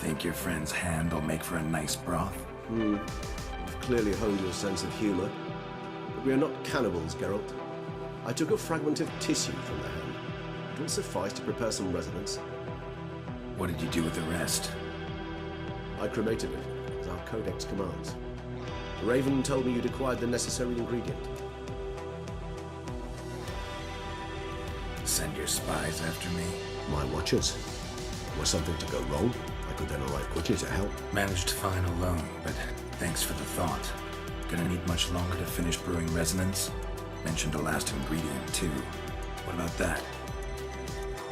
Think your friend's hand will make for a nice broth? You've clearly honed your sense of humor. But we are not cannibals, Geralt. I took a fragment of tissue from the hand. It will suffice to prepare some resonance. What did you do with the rest? I cremated it, as our codex commands. The Raven told me you'd acquired the necessary ingredient. Send your spies after me? My watchers. Were something to go wrong, I could then arrive quickly to help. Managed fine alone, but thanks for the thought. Gonna need much longer to finish brewing resonance? Mentioned a last ingredient, too. What about that?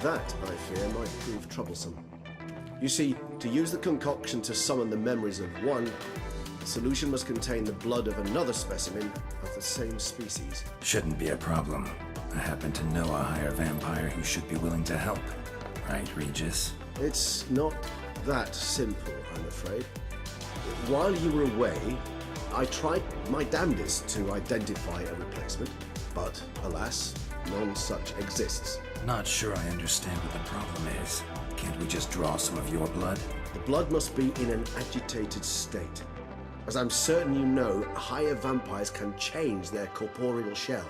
That, I fear, might prove troublesome. You see, to use the concoction to summon the memories of one, the solution must contain the blood of another specimen of the same species. Shouldn't be a problem. I happen to know a higher vampire who should be willing to help. Right, Regis? It's not that simple, I'm afraid. While you were away, I tried my damnedest to identify a replacement, but alas, none such exists. Not sure I understand what the problem is. Can't we just draw some of your blood? The blood must be in an agitated state. As I'm certain you know, higher vampires can change their corporeal shell.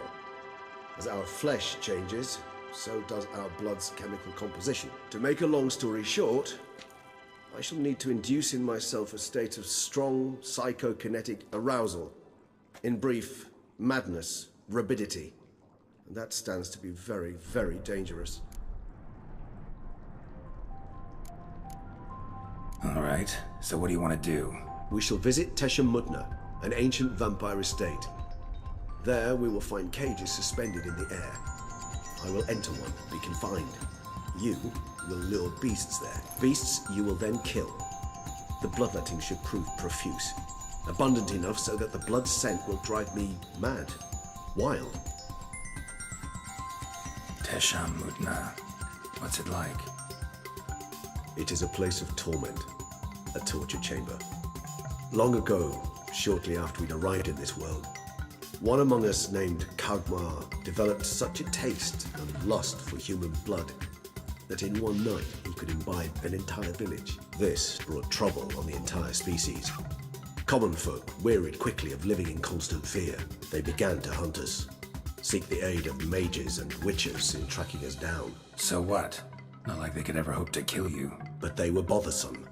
As our flesh changes, so does our blood's chemical composition. To make a long story short, I shall need to induce in myself a state of strong psychokinetic arousal. In brief, madness, rabidity. And that stands to be very, very dangerous. All right, so what do you want to do? We shall visit Tesha Mudna, an ancient vampire estate. There we will find cages suspended in the air. I will enter one, be confined. You will lure beasts there. Beasts you will then kill. The bloodletting should prove profuse. Abundant enough so that the blood scent will drive me mad. Wild. Tesha Mudna. What's it like? It is a place of torment. A torture chamber. Long ago, shortly after we'd arrived in this world, one among us named Kagmar developed such a taste and lust for human blood that in one night he could imbibe an entire village. This brought trouble on the entire species. Common folk wearied quickly of living in constant fear. They began to hunt us, seek the aid of mages and witches in tracking us down. So what? Not like they could ever hope to kill you. but they were bothersome.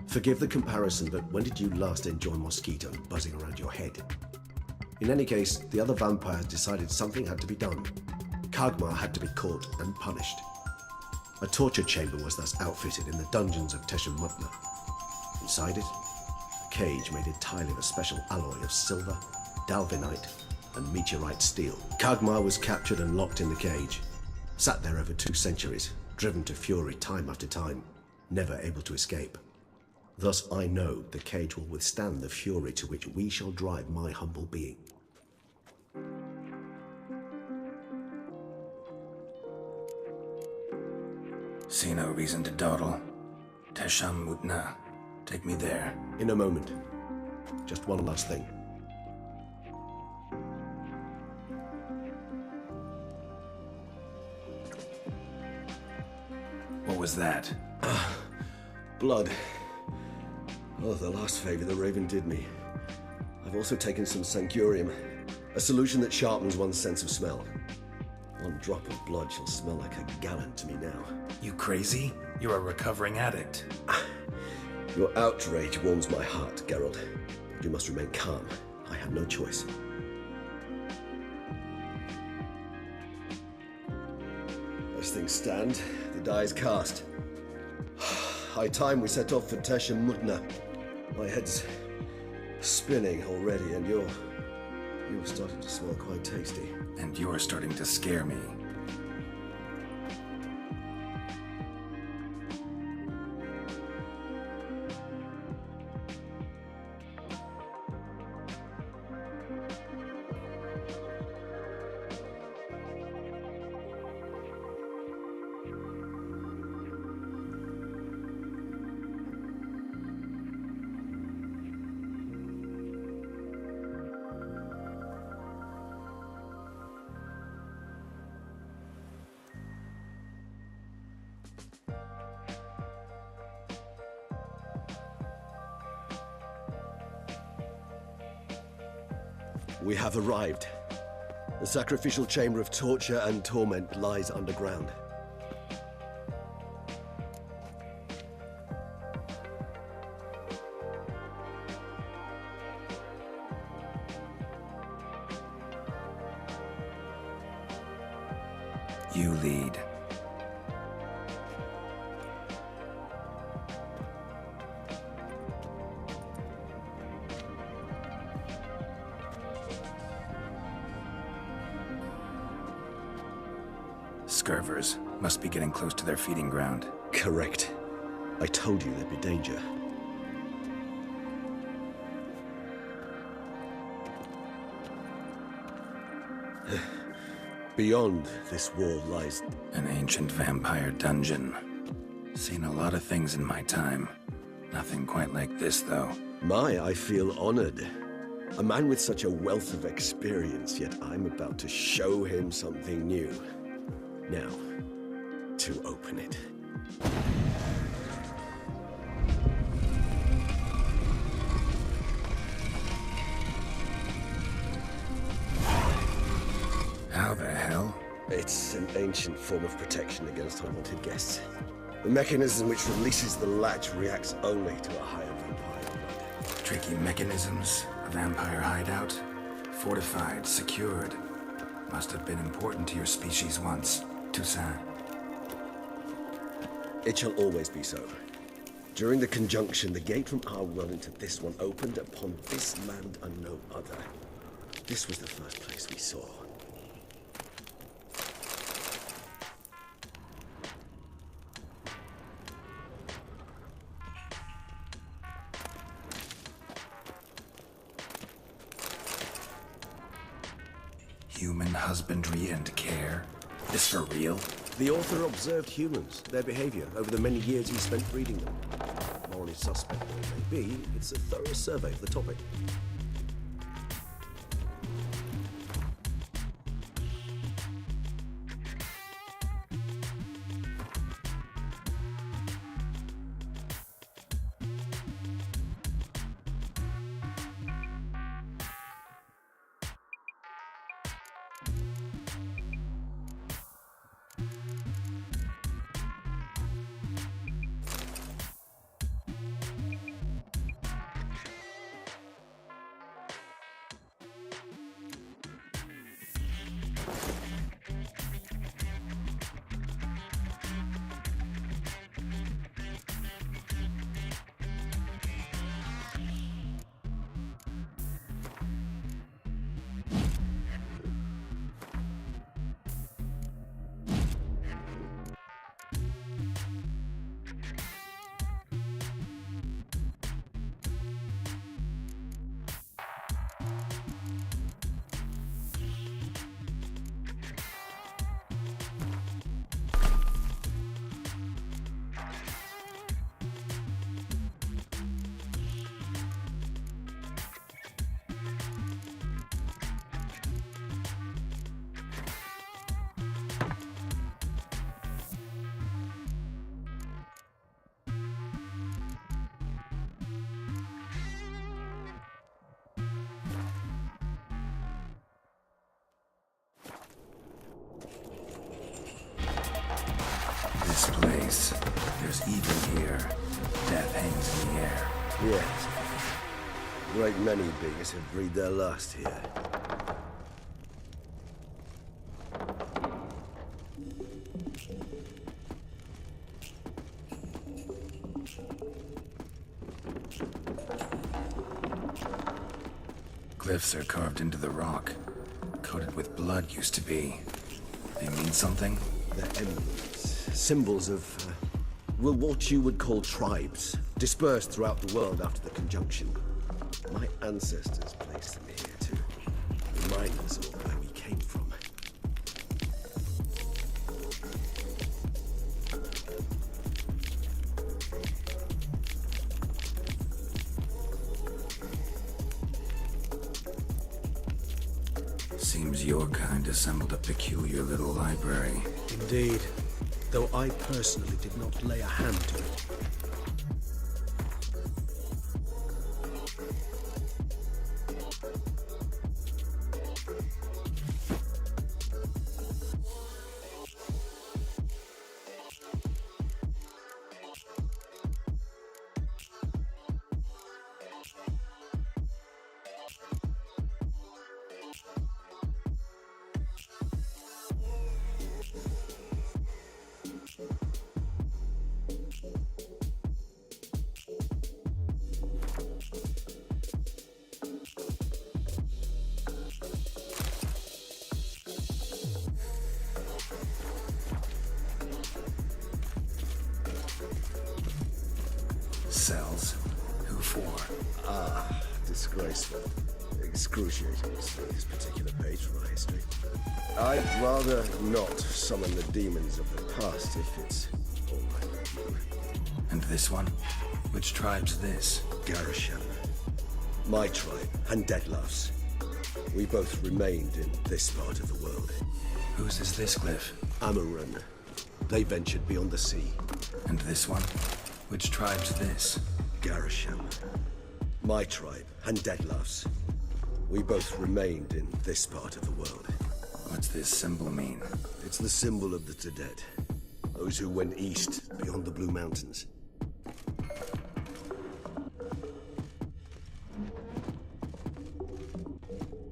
Forgive the comparison, but when did you last enjoy mosquito buzzing around your head? In any case, the other vampires decided something had to be done. Kagmar had to be caught and punished. A torture chamber was thus outfitted in the dungeons of Teshem Mutna. Inside it, a cage made entirely of a special alloy of silver, dalvinite, and meteorite steel. Kagmar was captured and locked in the cage. Sat there over 2 centuries, driven to fury time after time, never able to escape. Thus I know the cage will withstand the fury to which we shall drive my humble being. See no reason to dawdle. Teshem Mutna. Take me there. In a moment. Just one last thing. What was that? Blood. Oh, the last favor the Raven did me. I've also taken some Sancurium, a solution that sharpens one's sense of smell. One drop of blood shall smell like a gallon to me now. You crazy? You're a recovering addict. Your outrage warms my heart, Geralt. But you must remain calm. I have no choice. As things stand, the die is cast. High time we set off for Teshem Mutna. My head's spinning already, and you're starting to smell quite tasty. And you're starting to scare me. We have arrived. The sacrificial chamber of torture and torment lies underground. You lead. Scurvers must be getting close to their feeding ground. Correct. I told you there'd be danger. Beyond this wall lies... An ancient vampire dungeon. Seen a lot of things in my time. Nothing quite like this, though. I feel honored. A man with such a wealth of experience, yet I'm about to show him something new. Now, to open it. How the hell? It's an ancient form of protection against unwanted guests. The mechanism which releases the latch reacts only to a higher vampire blood. Tricky mechanisms, a vampire hideout. Fortified, secured. Must have been important to your species once, Toussaint. It shall always be so. During the conjunction, the gate from our world into this one opened upon this land and no other. This was the first place we saw. Human husbandry and care? This for real? The author observed humans, their behavior, over the many years he spent breeding them. Morally suspect though it may be, it's a thorough survey of the topic. There's evil here. Death hangs in the air. Yes. A great many beings have breathed their last here. Glyphs are carved into the rock. Coated with blood used to be. They mean something? They're emblems, symbols of, well, what you would call tribes, dispersed throughout the world after the conjunction. My ancestors placed them here to remind us of where we came from. Seems your kind assembled a peculiar little library. Indeed, though I personally did not lay a hand to it. Cells? Who for? Disgraceful. Excruciating to see this particular page from our history. I'd rather not summon the demons of the past if it's all right with you. And this one? Which tribe's this? Garisham. My tribe, and Deadlough's. We both remained in this part of the world. Whose is this glyph? Amarun. They ventured beyond the sea. And this one? Which tribe's this? Garisham. My tribe, and Deadlough's. We both remained in this part of the world. What's this symbol mean? It's the symbol of the Tedet. Those who went east, beyond the Blue Mountains.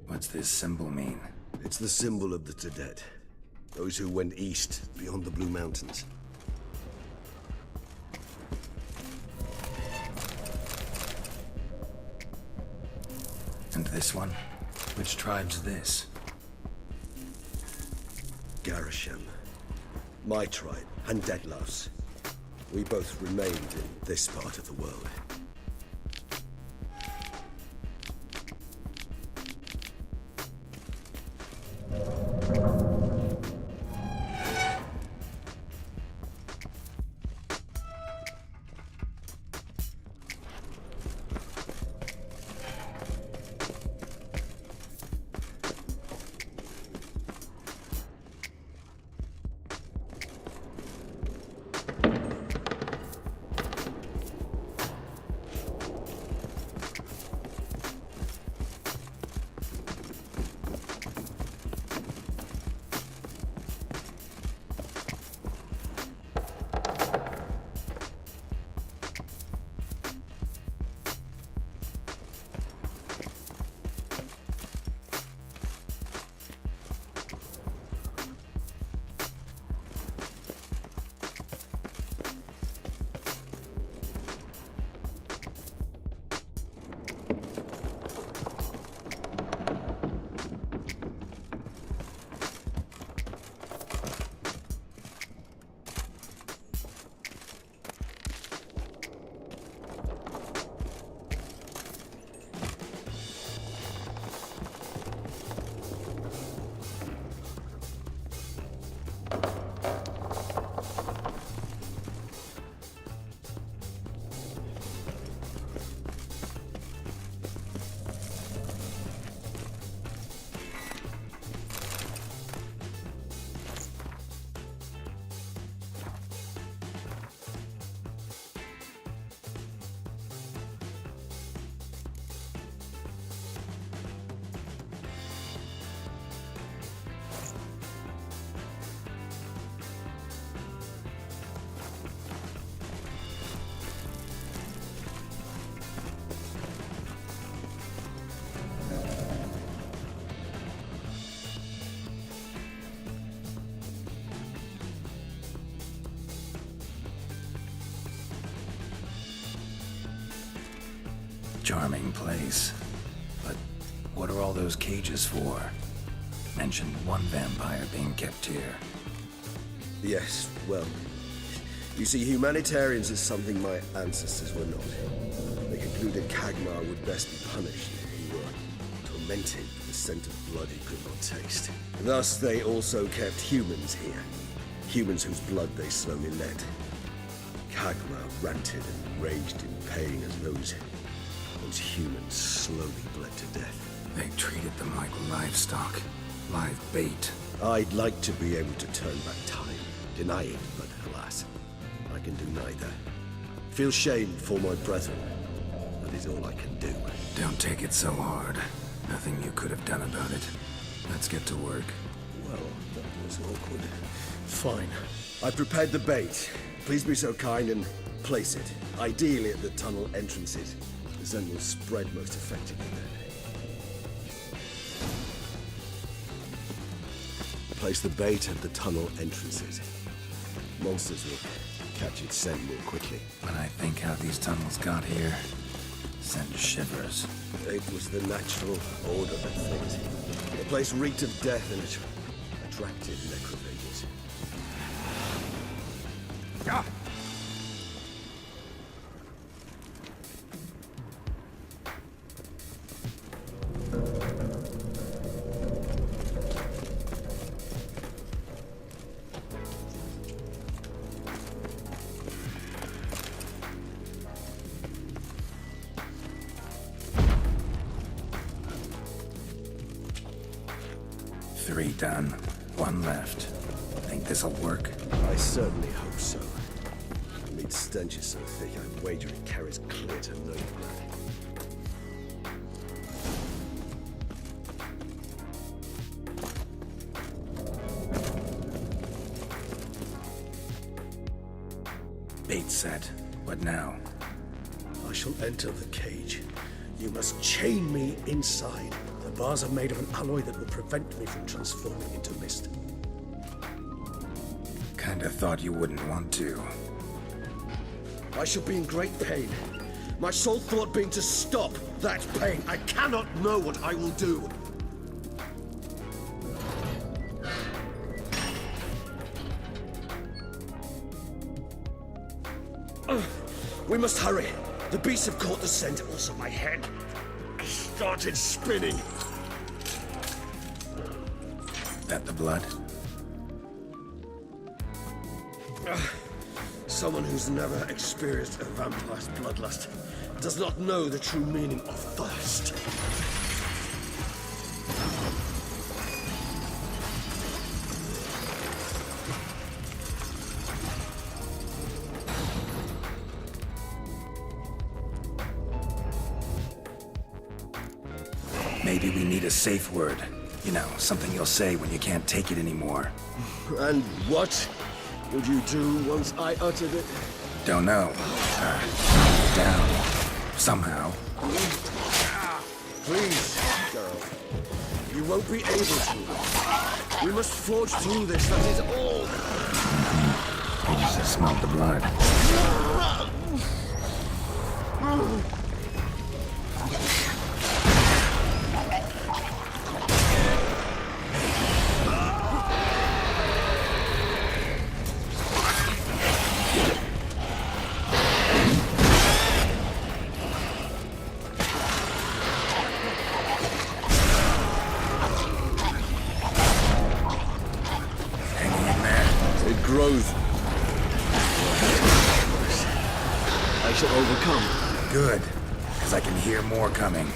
What's this symbol mean? It's the symbol of the Tedet. Those who went east, beyond the Blue Mountains. And this one? Which tribe's this? Garisham. My tribe, and Deadlough's. We both remained in this part of the world. charming place. But what are all those cages for? Mentioned one vampire being kept here. Yes, well, you see, humanitarians is something my ancestors were not. They concluded Kagmar would best be punished if he were tormented with the scent of blood he could not taste. Thus, they also kept humans here. Humans whose blood they slowly let. Kagmar ranted and raged in pain as those humans slowly bled to death. They treated them like livestock. Live bait. I'd like to be able to turn back time, deny it, but alas, I can do neither. Feel shame for my brethren. That is all I can do. Don't take it so hard. Nothing you could have done about it. Let's get to work. Well, that was awkward. Fine. I prepared the bait. Please be so kind and place it, ideally at the tunnel entrances. The Zen will spread most effectively then. Place the bait at the tunnel entrances. Monsters will catch its scent more quickly. When I think how these tunnels got here, send shivers. It was the natural order of things. The place reeked of death and it attracted necrophages. Ah! Three done. One left. Think this'll work? I certainly hope so. The meat stench is so thick, I wager it carries clear to no blood. Bait set. What now? I shall enter the cage. You must chain me inside. The bars are made of an alloy that will prevent me from transforming into mist. Kinda thought you wouldn't want to. I shall be in great pain. My sole thought being to stop that pain. I cannot know what I will do. We must hurry. The beasts have caught the scent. Also, my head started spinning. That the blood? Someone who's never experienced a vampire's bloodlust does not know the true meaning of thirst. Maybe we need a safe word. You know, something you'll say when you can't take it anymore. And what would you do once I uttered it? Don't know. Down. Somehow. Please, girl. You won't be able to. We must forge through this, that is all. I just smelled the blood. Growth. I shall overcome. Good, because I can hear more coming.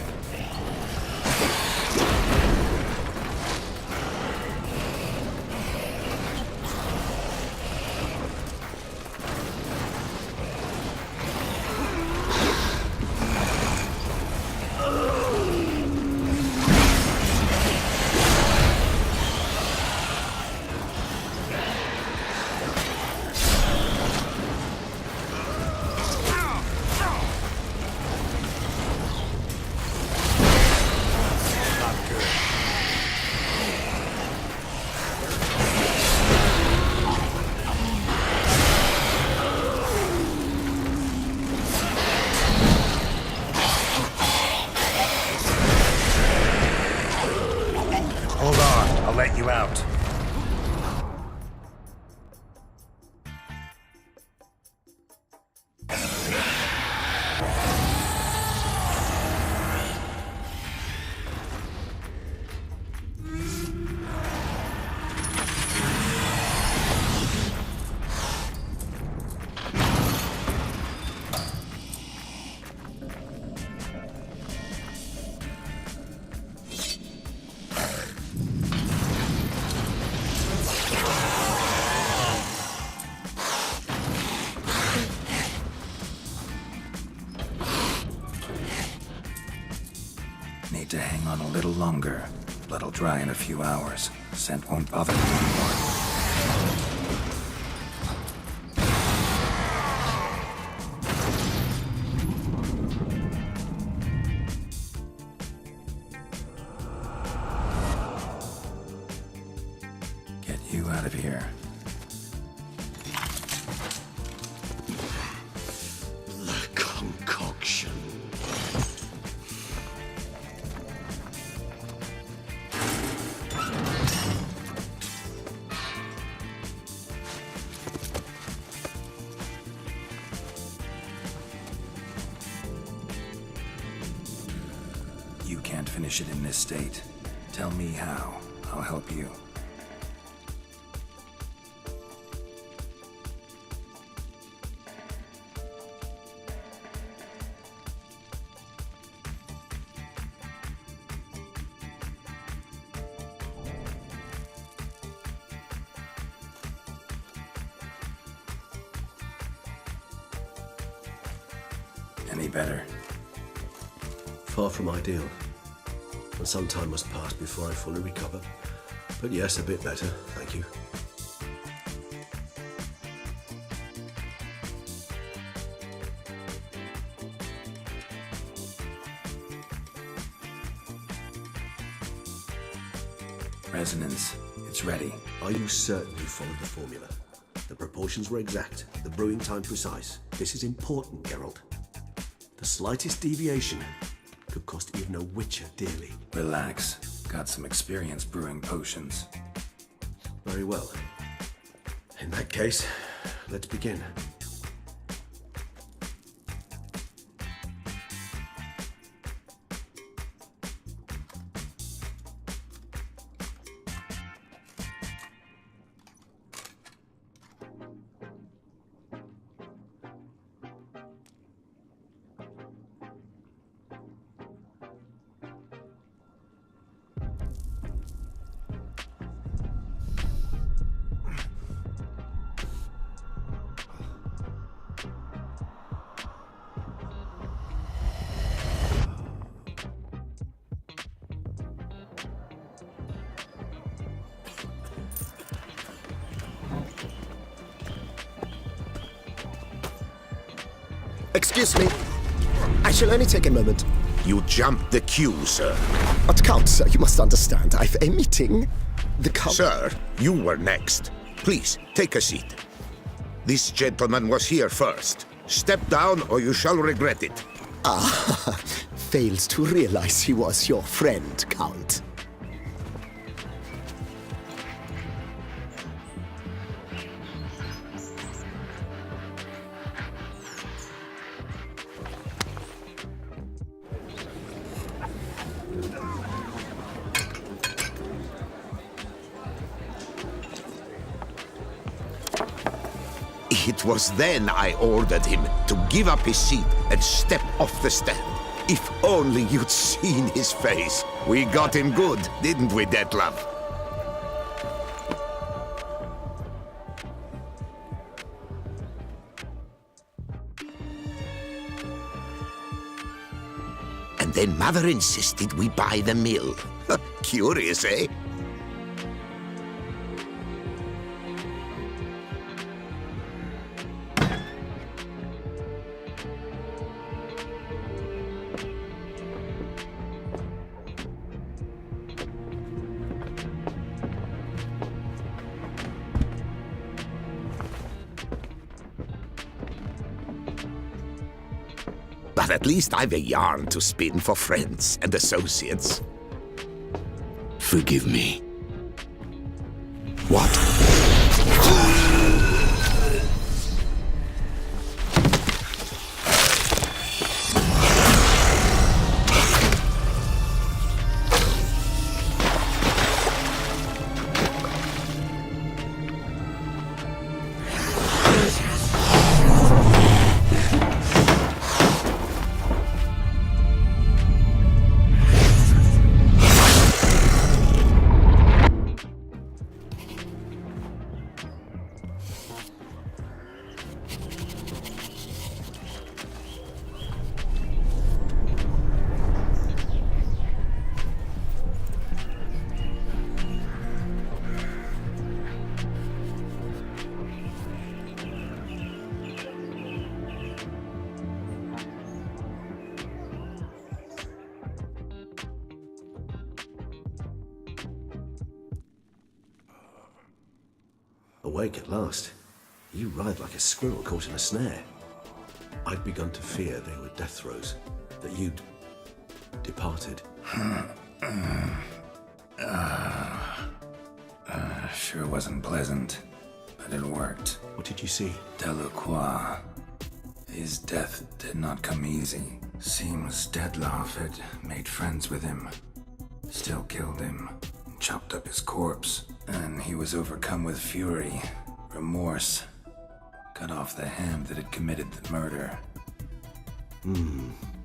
to hang on a little longer. Blood'll dry in a few hours. Scent won't bother you anymore. Get you out of here. The concoction. You can't finish it in this state. Tell me how. I'll help you. Any better? Far from ideal. And some time must pass before I fully recover. But yes, a bit better, thank you. Resonance. It's ready. Are you certain you followed the formula? The proportions were exact, the brewing time precise. This is important, Geralt. The slightest deviation could cost even a Witcher dearly. Relax. Got some experience brewing potions. Very well. In that case, let's begin. Excuse me. I shall only take a moment. You jumped the queue, sir. But Count, sir, you must understand. I've a meeting. The Count... Sir, you were next. Please, take a seat. This gentleman was here first. Step down or you shall regret it. Ah, fails to realize he was your friend, Count. It was then I ordered him to give up his seat and step off the stand. If only you'd seen his face. We got him good, didn't we, Detlef? And then Mother insisted we buy the mill. Curious, eh? But at least I've a yarn to spin for friends and associates. Forgive me. What? Awake at last. You writhe like a squirrel caught in a snare. I'd begun to fear they were death throes, that you'd departed. Sure wasn't pleasant, but it worked. What did you see? Delacroix. His death did not come easy. Seems Dettlaff had made friends with him. Still killed him, chopped up his corpse, and he was overcome with fury, remorse. Cut off the hand that had committed the murder.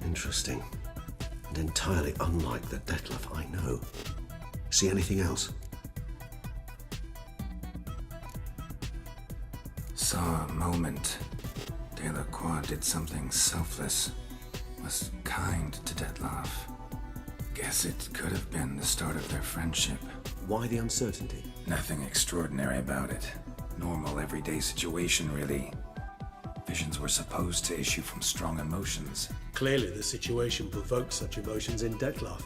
Interesting. And entirely unlike the Dettlaff I know. See anything else? Saw a moment. Delacroix did something selfless. Was kind to Dettlaff. Guess it could have been the start of their friendship. Why the uncertainty? Nothing extraordinary about it. Normal, everyday situation, really. Visions were supposed to issue from strong emotions. Clearly the situation provoked such emotions in Dettlaff.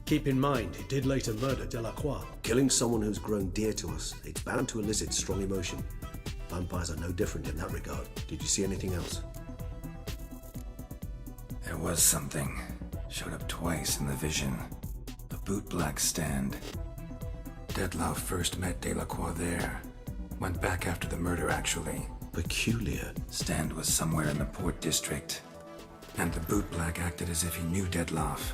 Keep in mind, he did later murder Delacroix. Killing someone who's grown dear to us, it's bound to elicit strong emotion. Vampires are no different in that regard. Did you see anything else? There was something. Showed up twice in the vision. A bootblack stand. Dettlaff first met Delacroix there. Went back after the murder, actually. Peculiar. Stand was somewhere in the Port District. And the bootblack acted as if he knew Dettlaff.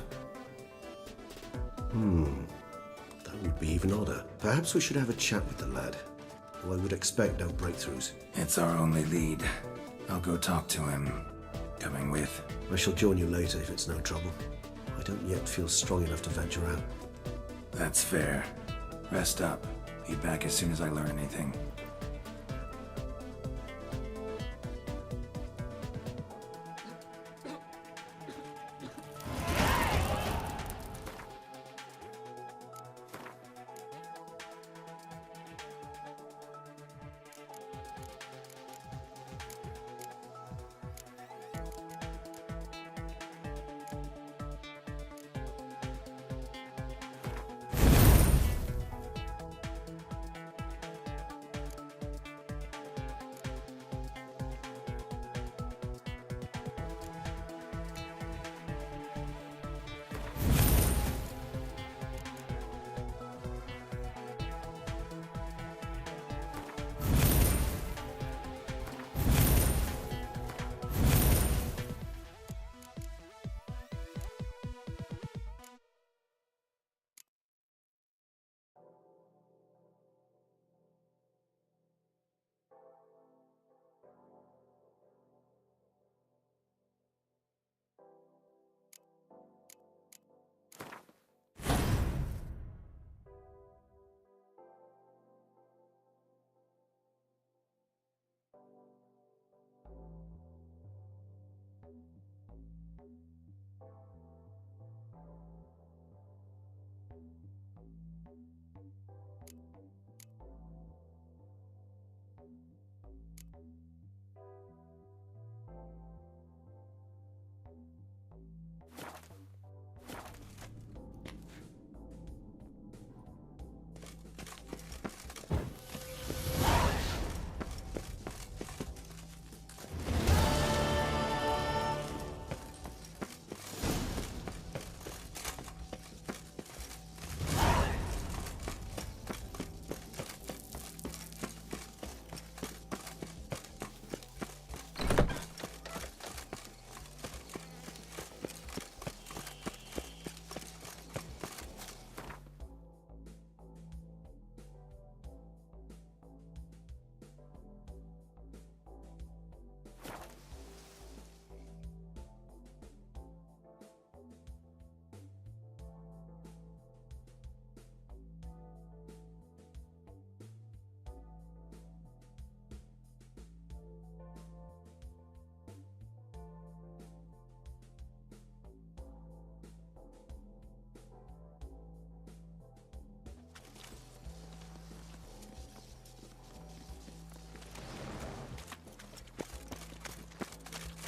That would be even odder. Perhaps we should have a chat with the lad. Though I would expect no breakthroughs. It's our only lead. I'll go talk to him. Coming with. I shall join you later if it's no trouble. I don't yet feel strong enough to venture out. That's fair. Rest up. Be back as soon as I learn anything.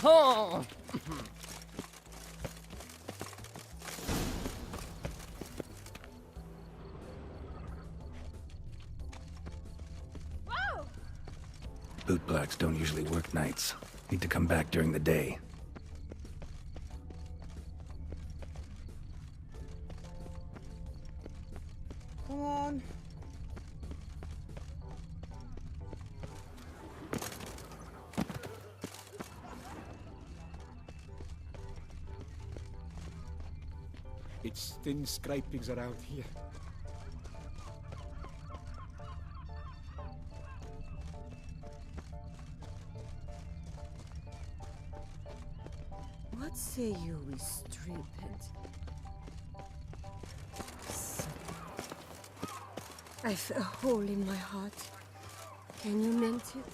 Oh! Whoa! artifacts don't usually work nights. Need to come back during the day. Come on. It's thin scrapings around here. What say you we strip it? I've a hole in my heart. Can you mend it?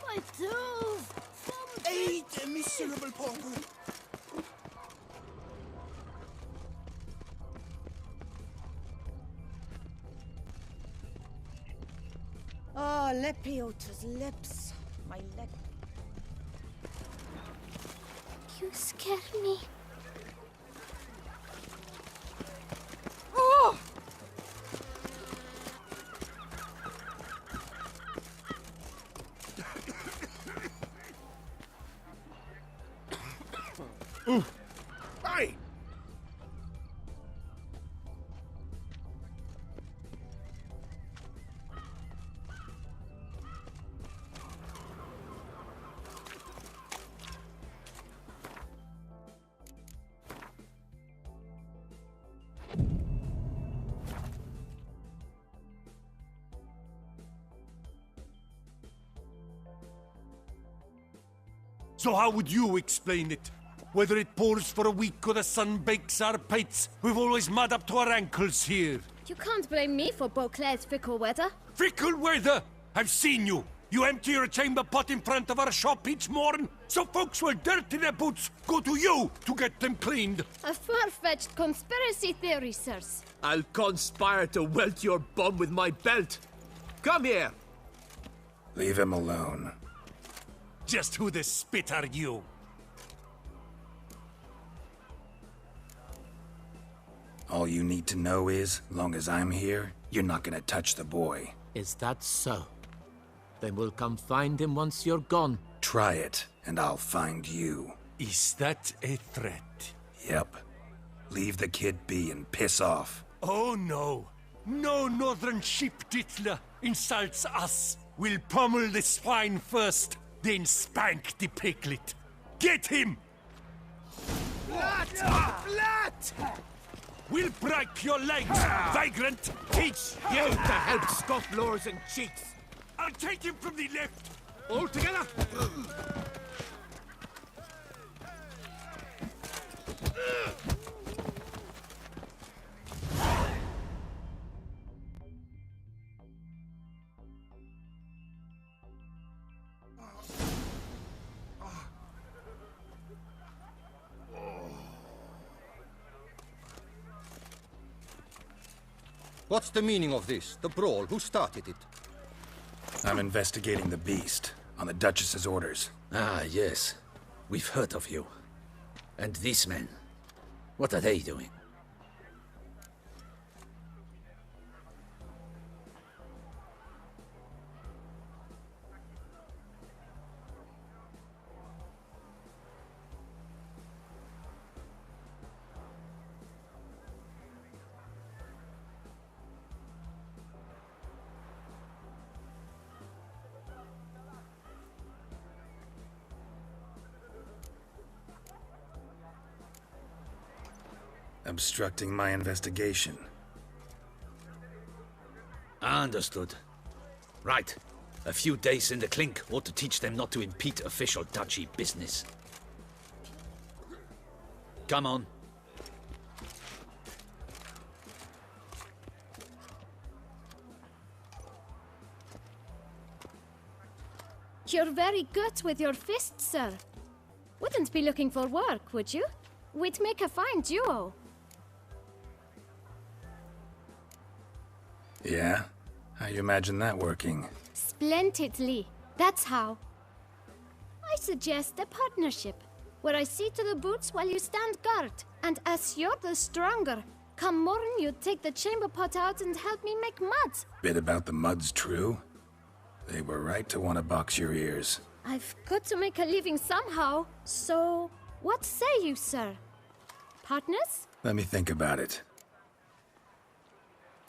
My tools! Aid a miserable Pongo! Oh, Lepiota's lips. My leg. You scare me. Oh! Hey! So how would you explain it? Whether it pours for a week or the sun bakes our pates, we've always mud up to our ankles here. You can't blame me for Beauclair's fickle weather. Fickle weather! I've seen you! You empty your chamber pot in front of our shop each morn, so folks will dirty their boots, go to you to get them cleaned. A far-fetched conspiracy theory, sirs. I'll conspire to welt your bum with my belt. Come here! Leave him alone. Just who the spit are you? All you need to know is, long as I'm here, you're not gonna touch the boy. Is that so? Then we'll come find him once you're gone. Try it, and I'll find you. Is that a threat? Yep. Leave the kid be and piss off. Oh no. No northern sheep dittler insults us. We'll pummel the swine first, then spank the piglet. Get him! Blat! Blat! We'll break your legs, vagrant! Teach you to help scofflores and cheats! I'll take him from the left! All together! What's the meaning of this? The brawl? Who started it? I'm investigating the beast, on the Duchess's orders. Ah, yes. We've heard of you. And these men, what are they doing? Obstructing my investigation. Understood. Right. A few days in the clink ought to teach them not to impede official duchy business. Come on. You're very good with your fists, sir. Wouldn't be looking for work, would you? We'd make a fine duo. Yeah? How you imagine that working? Splendidly. That's how. I suggest a partnership, where I see to the boots while you stand guard. And as you're the stronger, Come morn, you take the chamber pot out and help me make mud. Bit about the mud's true? They were right to want to box your ears. I've got to make a living somehow. So, what say you, sir? Partners? Let me think about it.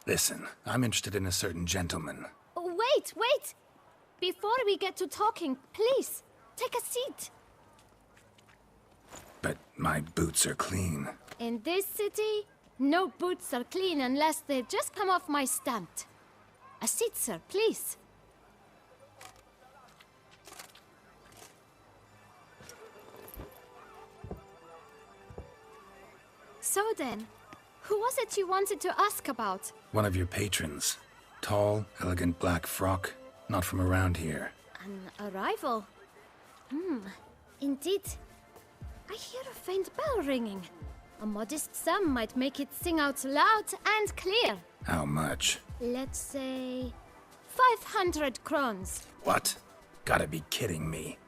Listen, I'm interested in a certain gentleman. Oh, wait! Before we get to talking, please, take a seat. But my boots are clean. In this city, no boots are clean unless they just come off my stamp. A seat, sir, please. So then, who was it you wanted to ask about? One of your patrons. Tall, elegant black frock. Not from around here. An arrival? Indeed. I hear a faint bell ringing. A modest sum might make it sing out loud and clear. How much? Let's say 500 crowns. What? Gotta be kidding me.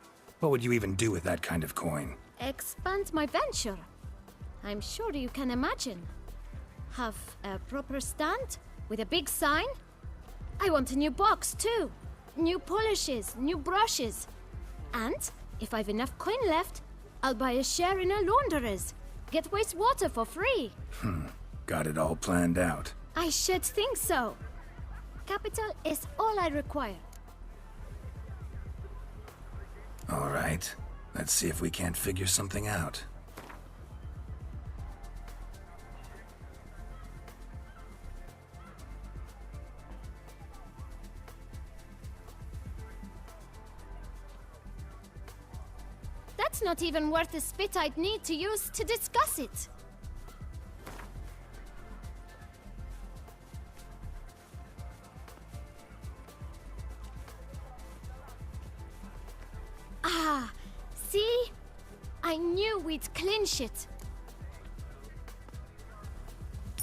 What would you even do with that kind of coin? Expand my venture. I'm sure you can imagine. Have a proper stand with a big sign. I want a new box too. New polishes, new brushes. And if I've enough coin left, I'll buy a share in a launderer's. Get wastewater for free. Got it all planned out. I should think so. Capital is all I require. All right. Let's see if we can't figure something out. That's not even worth the spit I'd need to use to discuss it. Ah, see? I knew we'd clinch it.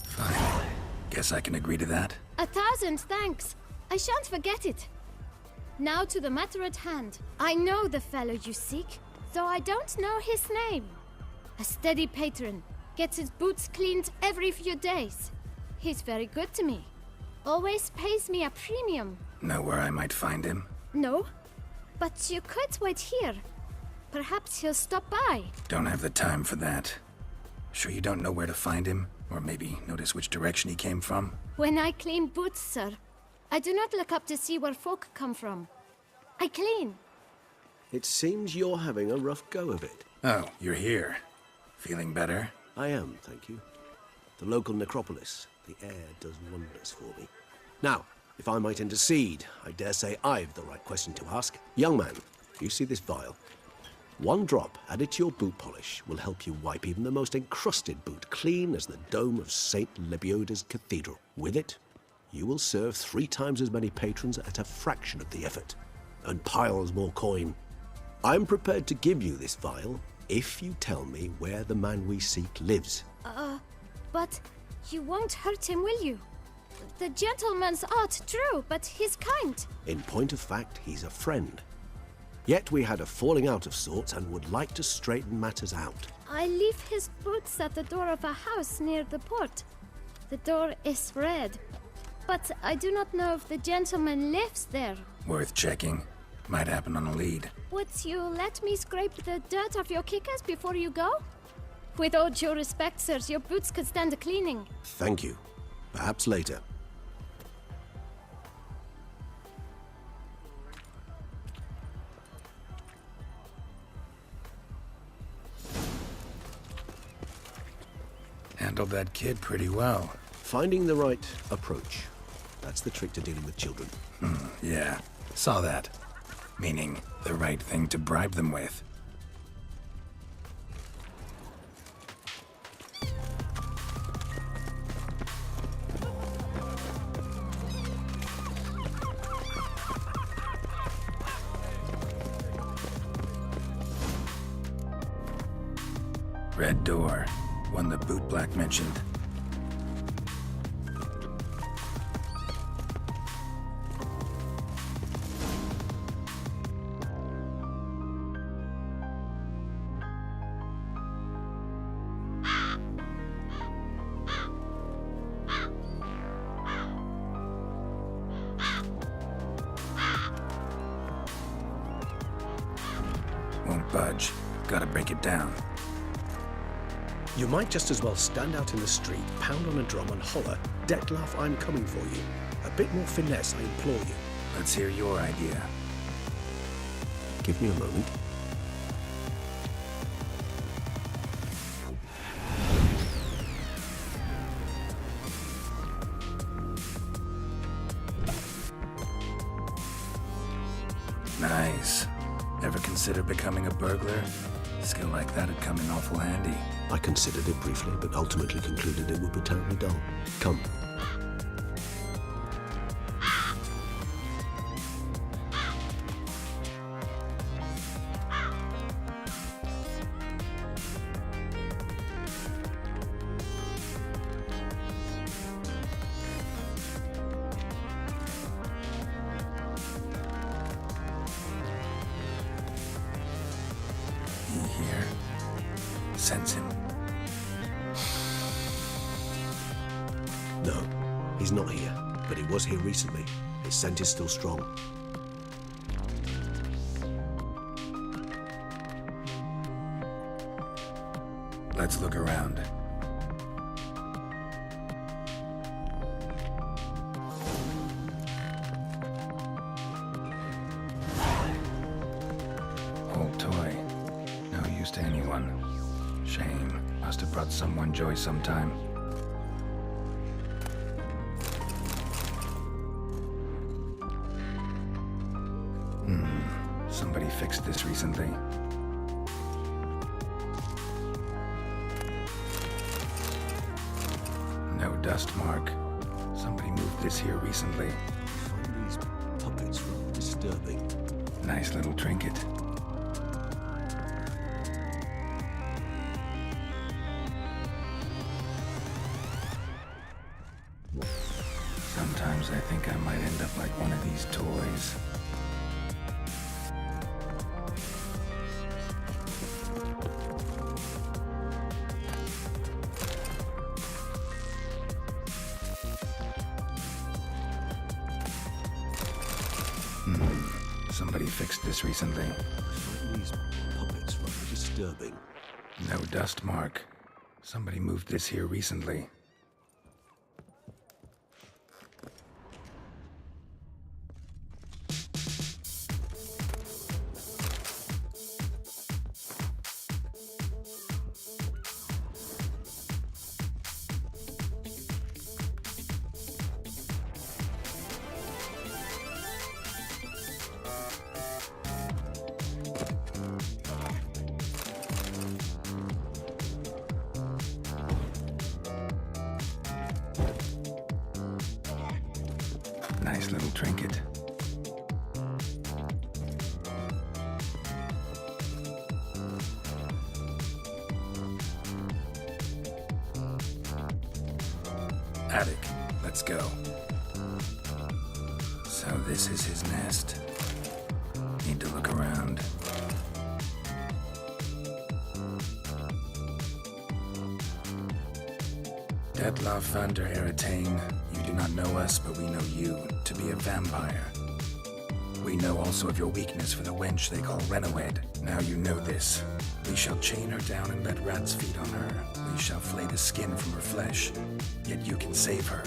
Fine. Guess I can agree to that. 1,000 thanks. I shan't forget it. Now to the matter at hand. I know the fellow you seek, though I don't know his name. A steady patron. Gets his boots cleaned every few days. He's very good to me. Always pays me a premium. Know where I might find him? No, but you could wait here. Perhaps he'll stop by. Don't have the time for that. Sure you don't know where to find him? Or maybe notice which direction he came from? When I clean boots, sir, I do not look up to see where folk come from. I clean. It seems you're having a rough go of it. Oh, you're here. Feeling better? I am, thank you. The local necropolis. The air does wonders for me. Now, if I might intercede, I dare say I've the right question to ask. Young man, you see this vial? One drop added to your boot polish will help you wipe even the most encrusted boot clean as the dome of St. Lebioda's Cathedral. With it, you will serve 3 times as many patrons at a fraction of the effort, and piles more coin. I'm prepared to give you this vial if you tell me where the man we seek lives. But you won't hurt him, will you? The gentleman's odd, true, but he's kind. In point of fact, he's a friend. Yet we had a falling out of sorts and would like to straighten matters out. I leave his boots at the door of a house near the port. The door is red, but I do not know if the gentleman lives there. Worth checking. Might happen on a lead. Would you let me scrape the dirt off your kickers before you go? With all due respect, sirs, your boots could stand a cleaning. Thank you. Perhaps later. Handled that kid pretty well. Finding the right approach. That's the trick to dealing with children. Yeah, saw that. Meaning, the right thing to bribe them with. Red door. One the boot black mentioned. budge. Gotta break it down. You might just as well stand out in the street, pound on a drum and holler, Dettlaff, I'm coming for you. A bit more finesse, I implore you. Let's hear your idea. Give me a moment. Nice. Ever consider becoming a burglar? Skill like that'd come in awful handy. I considered it briefly, but ultimately concluded it would be terribly dull. Come. He here. Sense him. No, he's not here, but he was here recently. His scent is still strong. Let's look around. Old toy. No use to anyone. Shame. Must have brought someone joy sometime. Somebody fixed this recently. No dust mark. Somebody moved this here recently. I find these puppets rather disturbing. Nice little trinket. Sometimes I think I might end up like one of these toys. Somebody fixed this recently. I find these puppets rather disturbing. No dust mark. Somebody moved this here recently. Nice little trinket. Attic, let's go. So this is his nest. Need to look around. Dettlaff van der Eretain, you do not know us, but we know you to be a vampire. We know also of your weakness for the wench they call Renawed. Now you know this. We shall chain her down and let rats feed on her. We shall flay the skin from her flesh. Yet you can save her.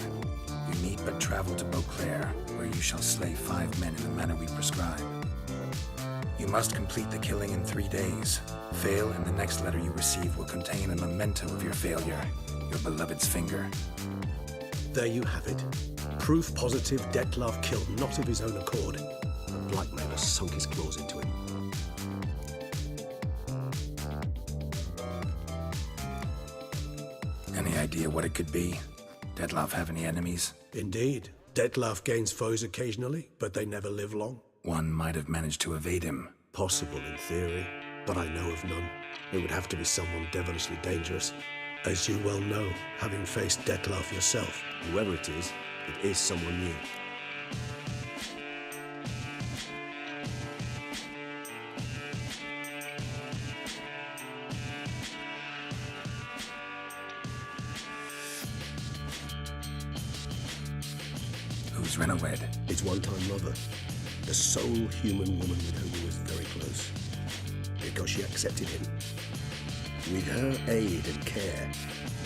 You need but travel to Beauclair, where you shall slay 5 men in the manner we prescribe. You must complete the killing in 3 days. Fail, and the next letter you receive will contain a memento of your failure. Your beloved's finger. There you have it. Proof positive Dettlaff killed not of his own accord. The blackmailer sunk his claws into him. Any idea what it could be? Dettlaff have any enemies? Indeed. Dettlaff gains foes occasionally, but they never live long. One might have managed to evade him. Possible in theory, but I know of none. It would have to be someone devilishly dangerous. As you well know, having faced Dettlaff yourself. Whoever it is someone new. Who's Renawed? His one-time lover. The sole human woman with whom he was very close. because she accepted him. With her aid and care,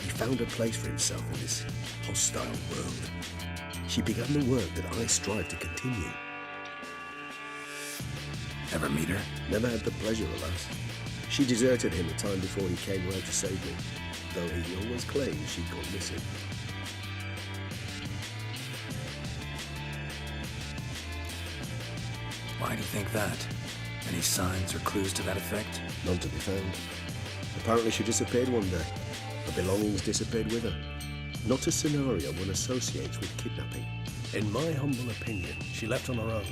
he found a place for himself in this hostile world. She began the work that I strive to continue. Ever meet her? Never had the pleasure, alas. She deserted him a time before he came round to save me, though he always claimed she'd gone missing. Why do you think that? Any signs or clues to that effect? None to be found. Apparently she disappeared one day. Her belongings disappeared with her. Not a scenario one associates with kidnapping. In my humble opinion, she left on her own.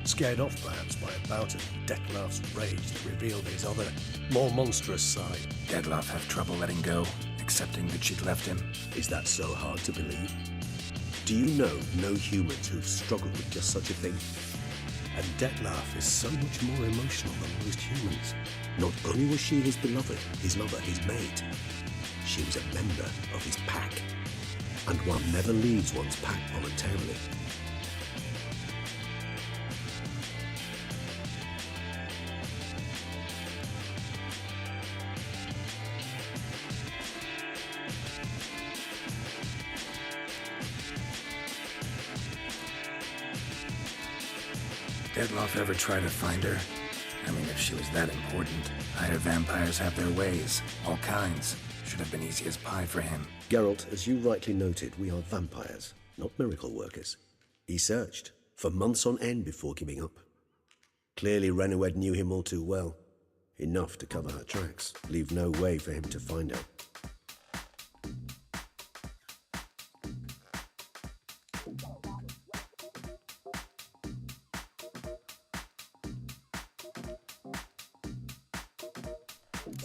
Scared off perhaps by a bout of Dettlaff's rage that revealed his other, more monstrous side. Dettlaff have trouble letting go, accepting that she'd left him? Is that so hard to believe? Do you know no humans who've struggled with just such a thing? And Dettlaff is so much more emotional than most humans. Not only was she his beloved, his lover, his mate, she was a member of his pack. And one never leaves one's pack voluntarily. Dettlaff ever try to find her? I mean, if she was that important. Higher vampires have their ways, all kinds. Should have been easy as pie for him. Geralt, as you rightly noted, we are vampires, not miracle workers. He searched for months on end before giving up. Clearly Renoed knew him all too well. Enough to cover her tracks, leave no way for him to find her.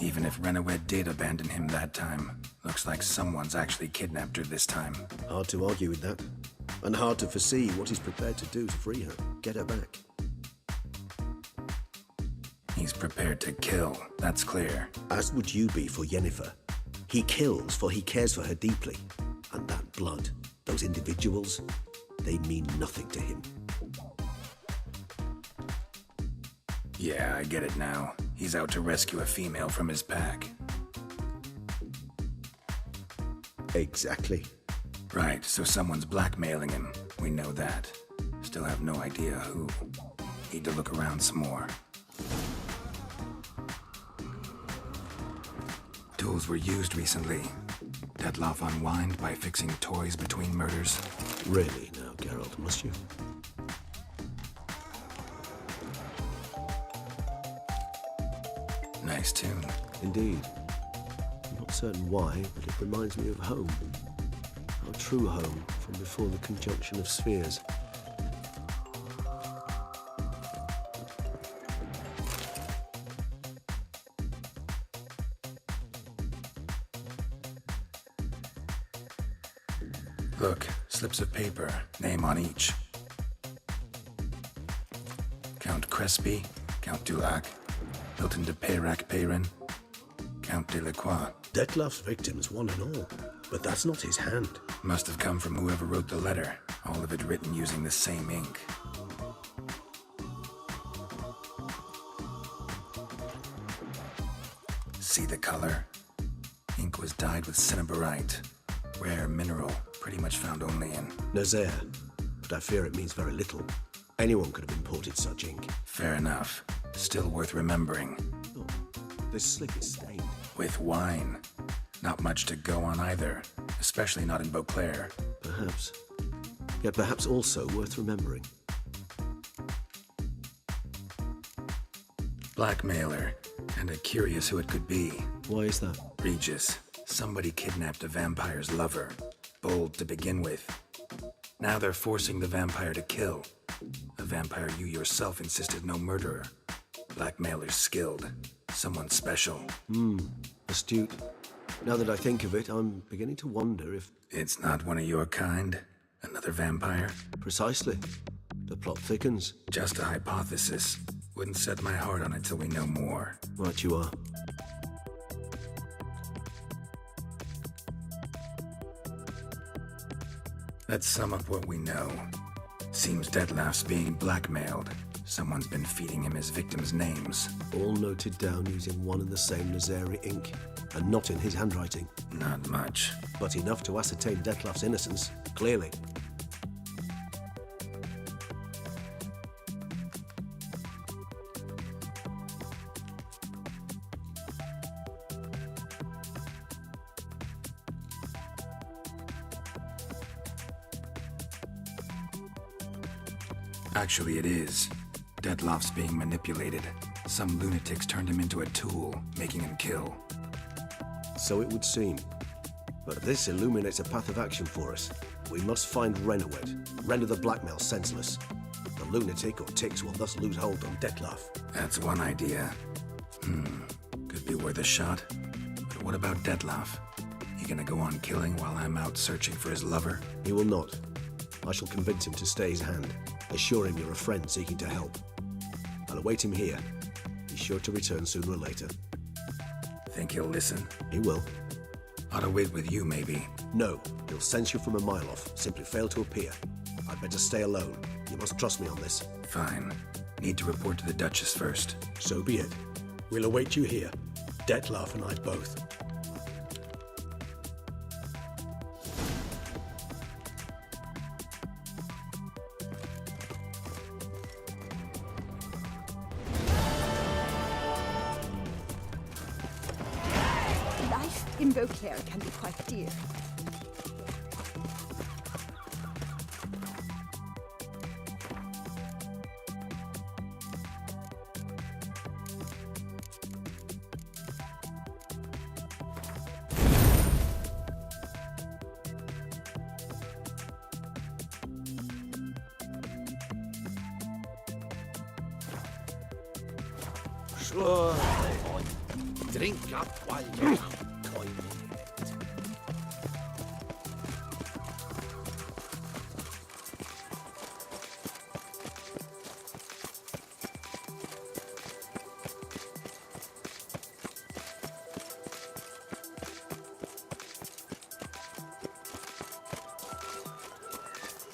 Even if Renoed did abandon him that time, looks like someone's actually kidnapped her this time. Hard to argue with that. And hard to foresee what he's prepared to do to free her, get her back. He's prepared to kill, that's clear. As would you be for Yennefer. He kills for he cares for her deeply. And that blood, those individuals, they mean nothing to him. Yeah, I get it now. He's out to rescue a female from his pack. Exactly. Right, so someone's blackmailing him. We know that. Still have no idea who. Need to look around some more. Tools were used recently. Dettlaff unwind by fixing toys between murders. Really now, Geralt, must you? Nice tune. Indeed. I'm not certain why, but it reminds me of home. Our true home from before the conjunction of spheres. Look, slips of paper, name on each. Count Crespi, Count Dulac, Hilton de Peyrac-Peyrin, Count Delacroix. Dettlaff's victims, one and all. But that's not his hand. Must have come from whoever wrote the letter. All of it written using the same ink. See the color? Ink was dyed with cinnabarite. Rare mineral, pretty much found only in Nazaire. But I fear it means very little. Anyone could have imported such ink. Fair enough. Still worth remembering. Oh, this slip is stained. With wine. Not much to go on either, especially not in Beauclair. Perhaps. Yet perhaps also worth remembering. Blackmailer, and curious who it could be. Why is that? Regis. Somebody kidnapped a vampire's lover. Bold to begin with. Now they're forcing the vampire to kill. A vampire you yourself insisted no murderer. Blackmailer's skilled. Someone special. Astute. Now that I think of it, I'm beginning to wonder if... It's not one of your kind? Another vampire? Precisely. The plot thickens. Just a hypothesis. Wouldn't set my heart on it till we know more. Right you are. Let's sum up what we know. Seems Dettlaff's being blackmailed. Someone's been feeding him his victims' names. All noted down using one and the same Nazari ink, and not in his handwriting. Not much. But enough to ascertain Dettlaff's innocence, clearly. Actually, it is. Dettlaff's being manipulated. Some lunatics turned him into a tool, making him kill. So it would seem. But this illuminates a path of action for us. We must find Renowed, render the blackmail senseless. The lunatic or ticks will thus lose hold on Dettlaff. That's one idea. Could be worth a shot. But what about Dettlaff? He gonna go on killing while I'm out searching for his lover? He will not. I shall convince him to stay his hand. Assure him you're a friend seeking to help. I'll await him here. He's sure to return sooner or later. Think he'll listen? He will. Ought to wait with you, maybe. No, he'll sense you from a mile off. Simply fail to appear. I'd better stay alone. You must trust me on this. Fine. Need to report to the Duchess first. So be it. We'll await you here. Dettlaff and I both. Life in Beauclair can be quite dear. Sure. Drink up while you're coining it.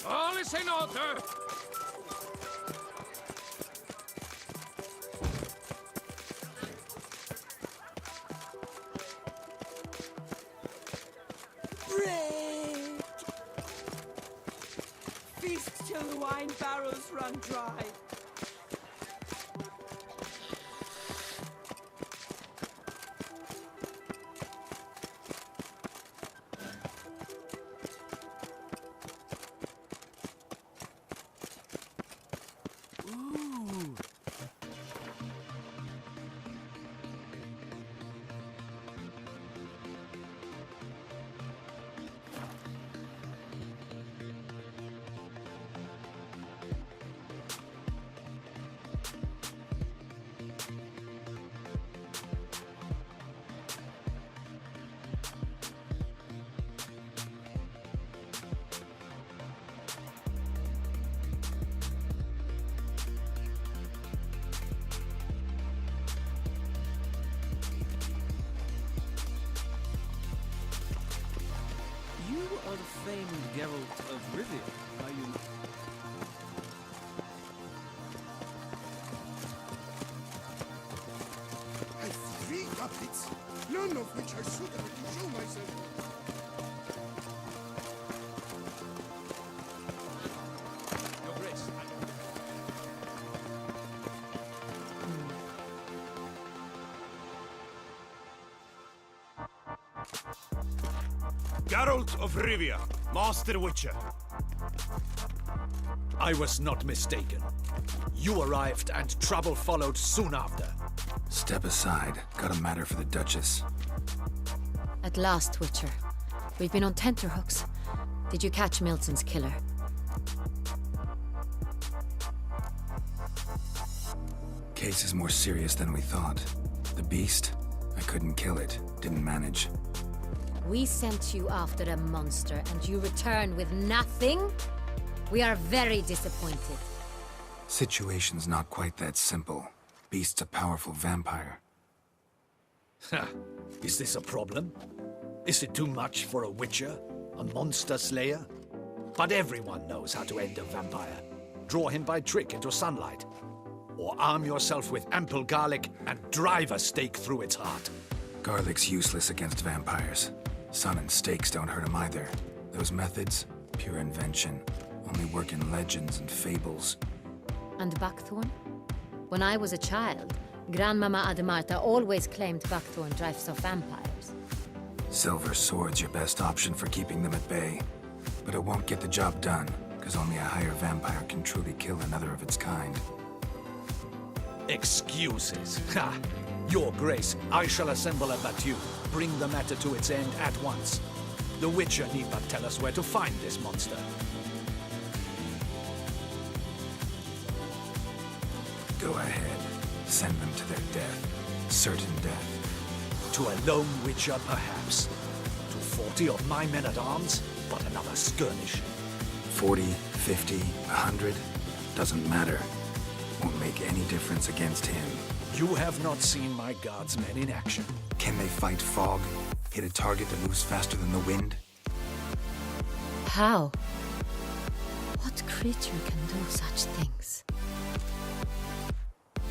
All is in order! Bread! Feast till the wine barrels run dry. Ooh. You are the famed Geralt of Rivia, are you? I have 3 couplets, none of which are suitable to show myself. Your Grace, Geralt of Rivia, Master Witcher. I was not mistaken. You arrived and trouble followed soon after. Step aside. Got a matter for the Duchess. At last, Witcher. We've been on tenterhooks. Did you catch Milton's killer? Case is more serious than we thought. The beast? I couldn't kill it. Didn't manage. We sent you after a monster and you return with nothing? We are very disappointed. Situation's not quite that simple. Beast's a powerful vampire. Ha! Is this a problem? Is it too much for a witcher? A monster slayer? But everyone knows how to end a vampire. Draw him by trick into sunlight. or arm yourself with ample garlic and drive a stake through its heart. Garlic's useless against vampires. Sun and stakes don't hurt him either. Those methods, pure invention, only work in legends and fables. And buckthorn? When I was a child, Grandmama Ademarta always claimed buckthorn drives off vampires. Silver sword's your best option for keeping them at bay. But it won't get the job done, because only a higher vampire can truly kill another of its kind. Excuses. Ha! Your Grace, I shall assemble a battue. Bring the matter to its end at once. The Witcher need but tell us where to find this monster. Go ahead. Send them to their death. Certain death. To a lone Witcher, perhaps. To 40 of my men-at-arms, but another skirmish. 40, 50, 100, doesn't matter. Won't make any difference against him. You have not seen my guardsmen in action. Can they fight fog? Hit a target that moves faster than the wind? How? What creature can do such things?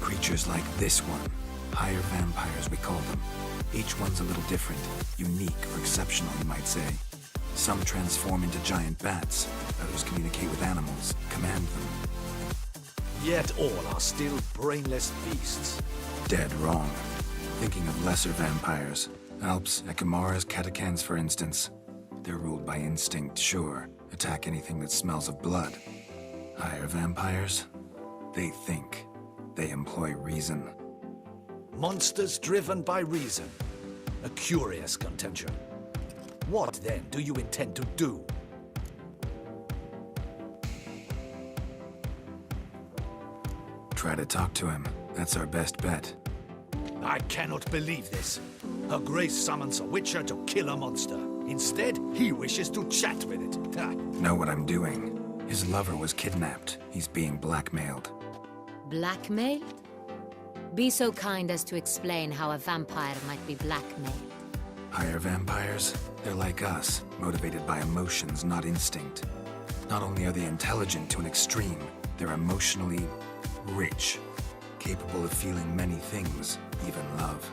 Creatures like this one. Higher vampires, we call them. Each one's a little different. Unique or exceptional, you might say. Some transform into giant bats. Others communicate with animals, command them. Yet all are still brainless beasts. Dead wrong. Thinking of lesser vampires. Alps, Ekimaras, Catacans, for instance. They're ruled by instinct, sure. Attack anything that smells of blood. Higher vampires? They think. They employ reason. Monsters driven by reason. A curious contention. What, then, do you intend to do? Try to talk to him. That's our best bet. I cannot believe this. Her Grace summons a Witcher to kill a monster. Instead, he wishes to chat with it. Ha. Know what I'm doing. His lover was kidnapped. He's being blackmailed. Blackmailed? Be so kind as to explain how a vampire might be blackmailed. Higher vampires? They're like us, motivated by emotions, not instinct. Not only are they intelligent to an extreme, they're emotionally rich, capable of feeling many things, even love.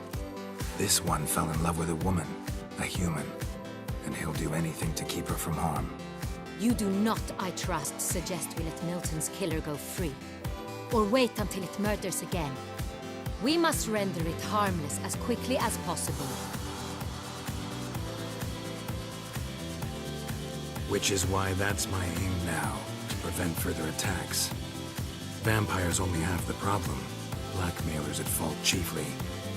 This one fell in love with a woman, a human, and he'll do anything to keep her from harm. You do not, I trust, suggest we let Milton's killer go free. Or wait until it murders again. We must render it harmless as quickly as possible. Which is why that's my aim now, to prevent further attacks. Vampires only have the problem. Blackmailers at fault chiefly.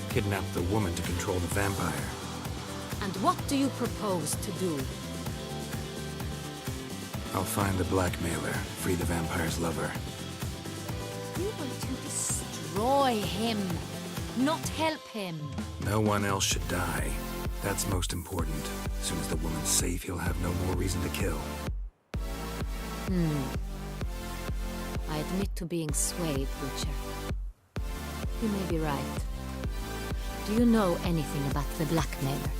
Kidnap the woman to control the vampire. And what do you propose to do? I'll find the blackmailer, free the vampire's lover. We want to destroy him, not help him. No one else should die. That's most important. As soon as the woman's safe, he'll have no more reason to kill. I admit to being swayed, Witcher. You may be right. Do you know anything about the blackmailer?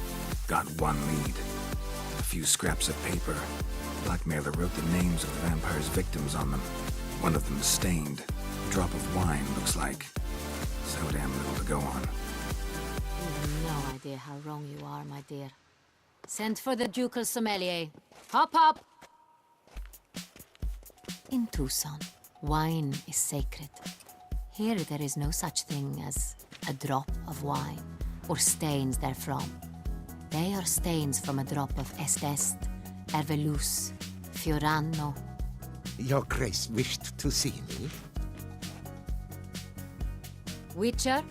Got one lead. A few scraps of paper. Blackmailer wrote the names of the vampire's victims on them. One of them is stained. A drop of wine, looks like. So damn little to go on. You have no idea how wrong you are, my dear. Send for the ducal sommelier. Hop, hop! In Tucson, wine is sacred. Here there is no such thing as a drop of wine, or stains therefrom. They are stains from a drop of Est, Ervelus, Fiorano. Your Grace wished to see me? Witcher,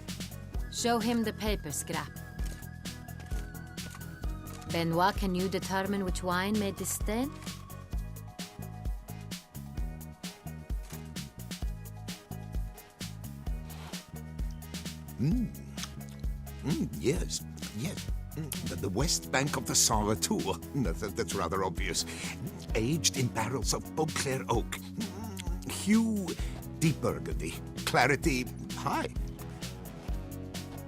show him the paper scrap. Benoit, can you determine which wine made this stain? Yes. The west bank of the Saint Retour. That's rather obvious. Aged in barrels of Beauclair oak. Hue, deep burgundy. Clarity, high.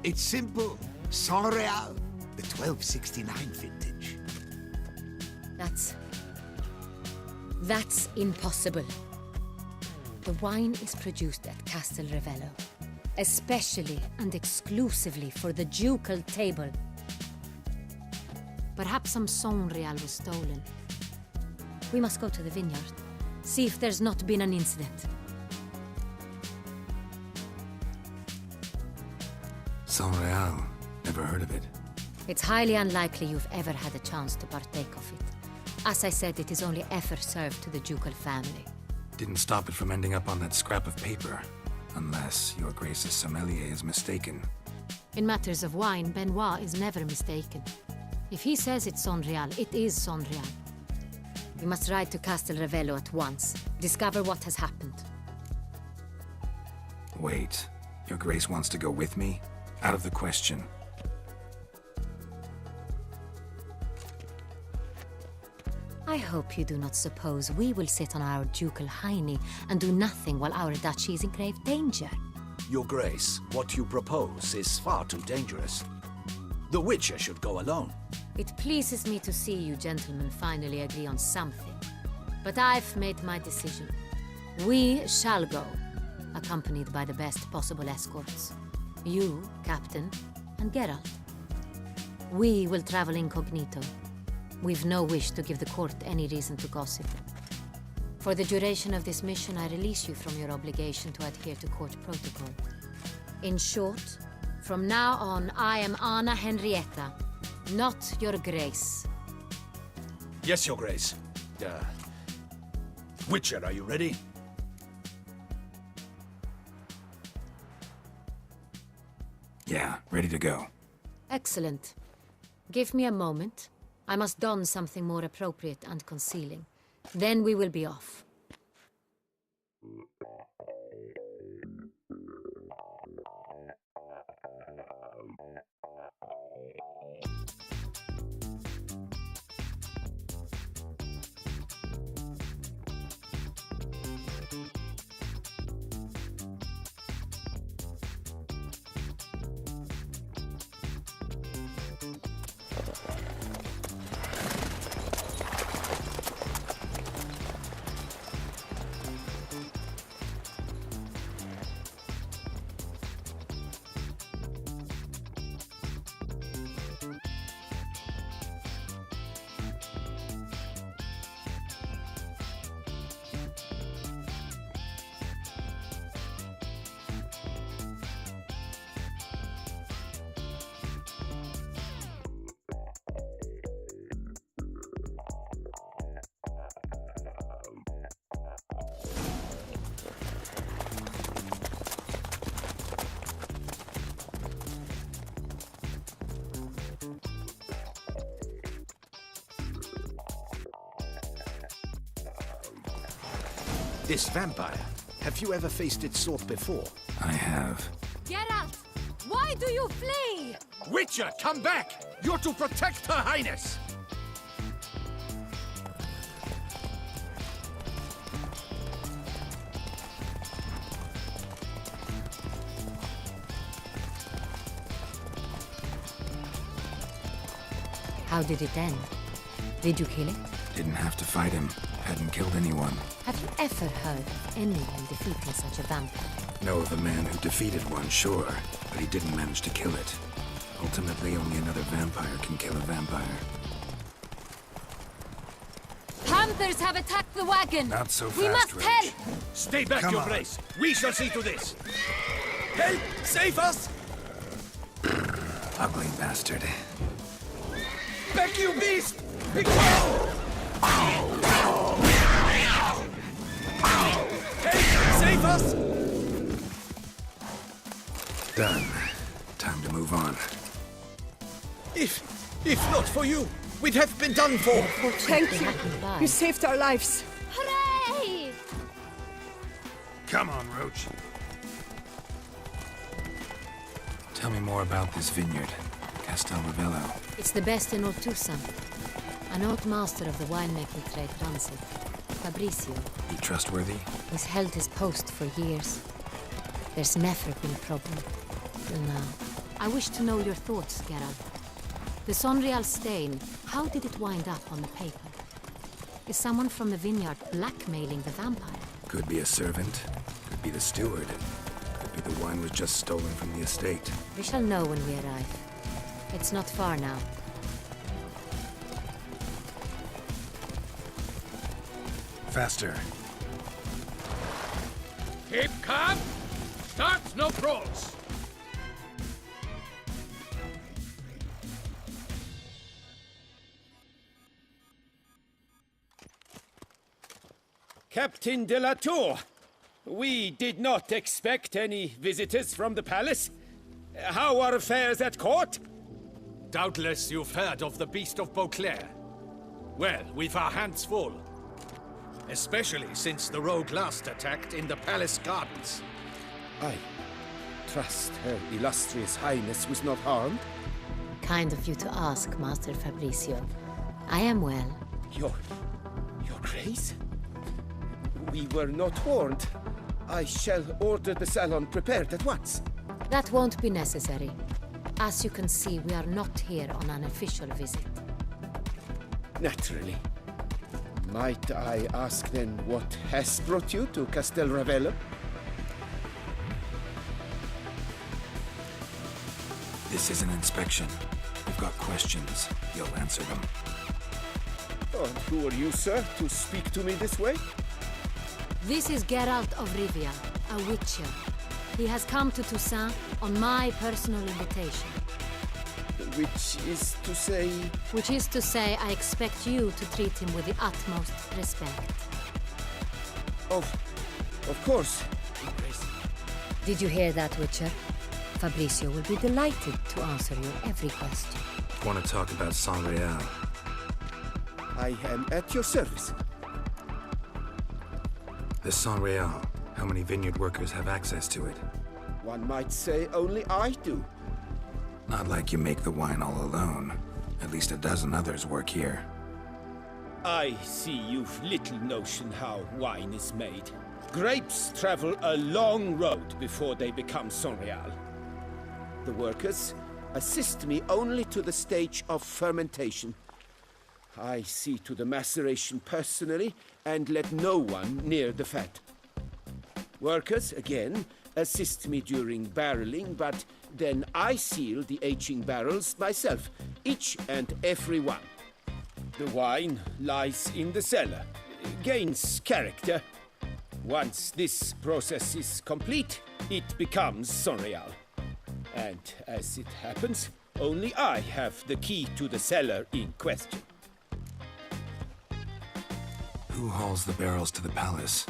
It's simple. Saint Real, the 1269 vintage. That's impossible. The wine is produced at Castel Ravello, especially and exclusively for the ducal table. Perhaps some Sonreal was stolen. We must go to the vineyard, see if there's not been an incident. Sonreal. Never heard of it. It's highly unlikely you've ever had a chance to partake of it. As I said, it is only ever served to the ducal family. Didn't stop it from ending up on that scrap of paper. Unless your Grace's sommelier is mistaken. In matters of wine, Benoit is never mistaken. If he says it's Sonreal, it is Sonreal. We must ride to Castel Ravello at once. Discover what has happened. Wait. Your Grace wants to go with me? Out of the question. I hope you do not suppose we will sit on our ducal hiney and do nothing while our duchy is in grave danger. Your Grace, what you propose is far too dangerous. The Witcher should go alone. It pleases me to see you gentlemen finally agree on something. But I've made my decision. We shall go, accompanied by the best possible escorts. You, Captain, and Geralt. We will travel incognito. We've no wish to give the court any reason to gossip. For the duration of this mission, I release you from your obligation to adhere to court protocol. In short, from now on, I am Anna Henrietta, not your Grace. Yes, Your Grace. Witcher, are you ready? Yeah, ready to go. Excellent. Give me a moment. I must don something more appropriate and concealing. Then we will be off. This vampire, have you ever faced its sort before? I have. Geralt! Why do you flee? Witcher, come back! You're to protect Her Highness! How did it end? Did you kill it? Didn't have to fight him. Hadn't killed anyone. Have you ever heard of anyone defeating such a vampire? Know of a man who defeated one, sure, but he didn't manage to kill it. Ultimately, only another vampire can kill a vampire. Panthers have attacked the wagon! Not so fast, We must Roach. help! Stay back, Come Your on. Grace! We shall see to this! Help! Save us! Ugly bastard. Back, you beast! Be careful! Help! Save us! Done. Time to move on. If not for you, we'd have been done for. Thank you. You saved our lives. Hooray! Come on, Roach. Tell me more about this vineyard, Castel Ravello. It's the best in Ortusan. An old master of the winemaking trade runs it. Fabrizio. He trustworthy? He's held his post for years. There's never been a problem. Till now. I wish to know your thoughts, Geralt. The Sonreal stain, how did it wind up on the paper? Is someone from the vineyard blackmailing the vampire? Could be a servant, could be the steward, could be the wine was just stolen from the estate. We shall know when we arrive. It's not far now. Faster. Keep calm. Start no brawls. Captain de la Tour, we did not expect any visitors from the palace. How are affairs at court? Doubtless you've heard of the Beast of Beauclair. Well, we've our hands full. Especially since the rogue last attacked in the palace gardens. I trust Her Illustrious Highness was not harmed. Kind of you to ask, Master Fabricio. I am well. Your Grace? We were not warned. I shall order the salon prepared at once. That won't be necessary. As you can see, we are not here on an official visit. Naturally. Might I ask then what has brought you to Castel Ravello? This is an inspection. We've got questions. You'll answer them. Oh, who are you, sir, to speak to me this way? This is Geralt of Rivia, a witcher. He has come to Toussaint on my personal invitation. Which is to say... Which is to say, I expect you to treat him with the utmost respect. Of course. Did you hear that, Witcher? Fabricio will be delighted to answer your every question. Want to talk about San Real? I am at your service. The San Real. How many vineyard workers have access to it? One might say only I do. Not like you make the wine all alone. At least a dozen others work here. I see you've little notion how wine is made. Grapes travel a long road before they become Sonreal. The workers assist me only to the stage of fermentation. I see to the maceration personally and let no one near the fat. Workers, again, assist me during barreling, but then I seal the aging barrels myself, each and every one. The wine lies in the cellar, gains character. Once this process is complete, it becomes Sonreal. And as it happens, only I have the key to the cellar in question. Who hauls the barrels to the palace?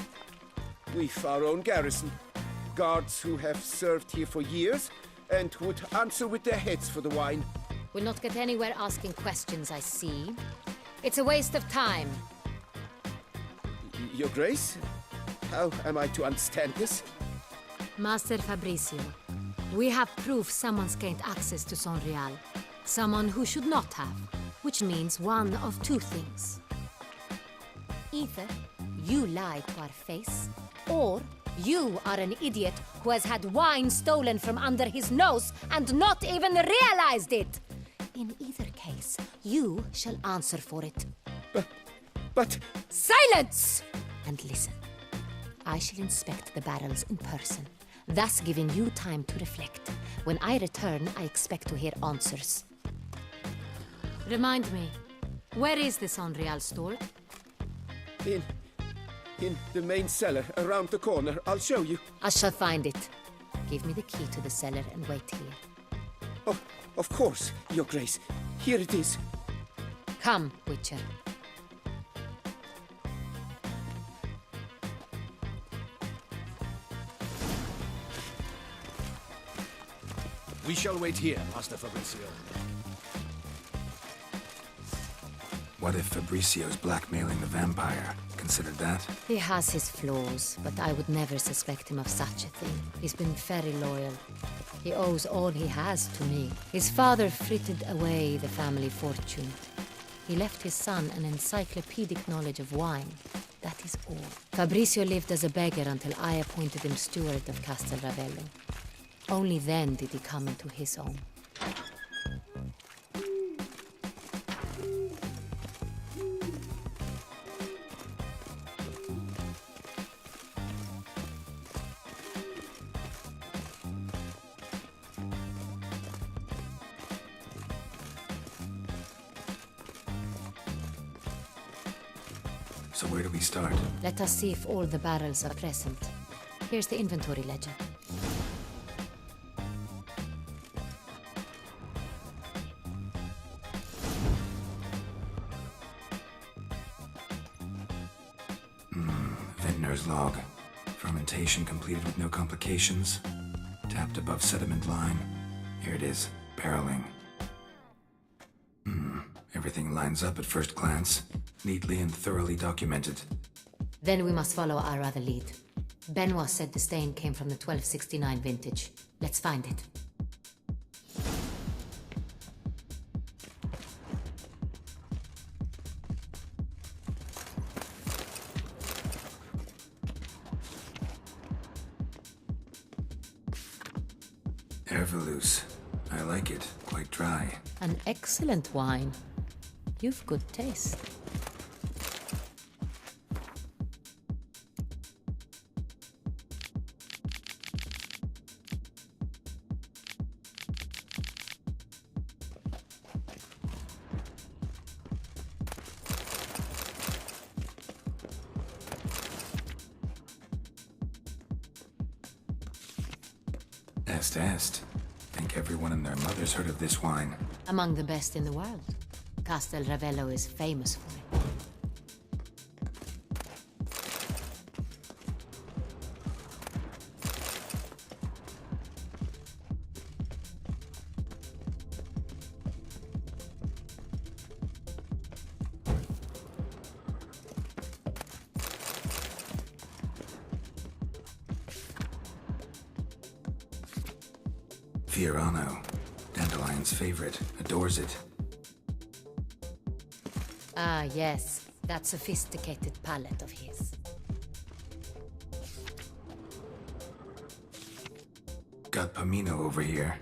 We've our own garrison. Guards who have served here for years and would answer with their heads for the wine. We'll not get anywhere asking questions, I see. It's a waste of time. Your Grace? How am I to understand this? Master Fabricio, we have proof someone's gained access to Sonreal. Someone who should not have, which means one of two things. Either you lie to our face, or you are an idiot who has had wine stolen from under his nose and not even realized it. In either case, you shall answer for it. But... Silence! And listen. I shall inspect the barrels in person, thus giving you time to reflect. When I return, I expect to hear answers. Remind me, where is the Sonreal store? In the main cellar, around the corner. I'll show you. I shall find it. Give me the key to the cellar and wait here. Oh, of course, Your Grace. Here it is. Come, Witcher. We shall wait here, Master Fabricio. What if Fabricio's blackmailing the vampire? Considered that? He has his flaws, but I would never suspect him of such a thing. He's been very loyal. He owes all he has to me. His father frittered away the family fortune. He left his son an encyclopedic knowledge of wine. That is all. Fabricio lived as a beggar until I appointed him steward of Castel Ravello. Only then did he come into his own. So where do we start? Let us see if all the barrels are present. Here's the inventory ledger. Vintner's log. Fermentation completed with no complications. Tapped above sediment line. Here it is. Barreling. Everything lines up at first glance. Neatly and thoroughly documented. Then we must follow our other lead. Benoit said the stain came from the 1269 vintage. Let's find it. Herveloos. I like it. Quite dry. An excellent wine. You've good taste. Est. Think everyone and their mother's heard of this wine. Among the best in the world. Castel Ravello is famous for it. Fiorano. Dandelion's favorite. Adores it. Ah, yes. That sophisticated palate of his. Got Pomino over here.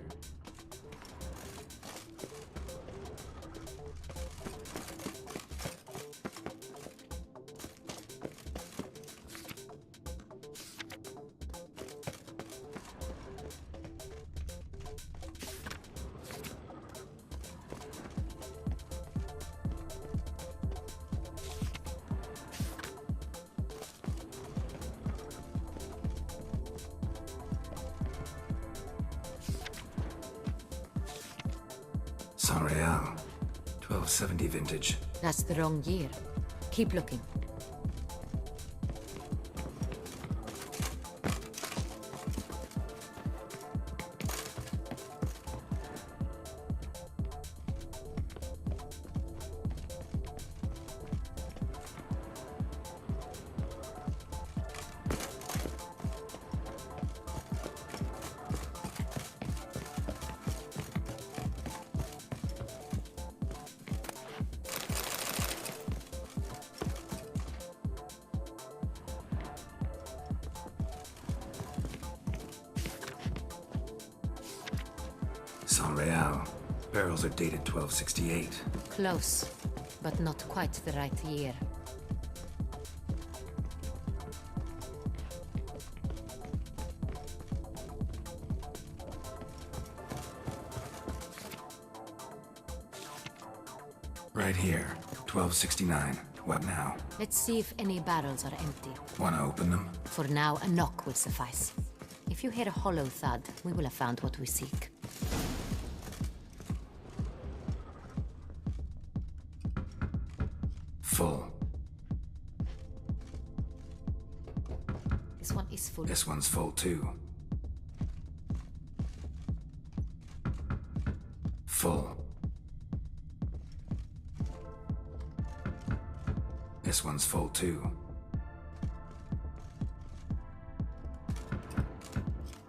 San Real. 1270 vintage. That's the wrong year. Keep looking. San Real. Barrels are dated 1268. Close, but not quite the right year. Right here. 1269. What now? Let's see if any barrels are empty. Wanna open them? For now, a knock will suffice. If you hear a hollow thud, we will have found what we seek. Full. This one is full. This one's full too. Full. This one's full too.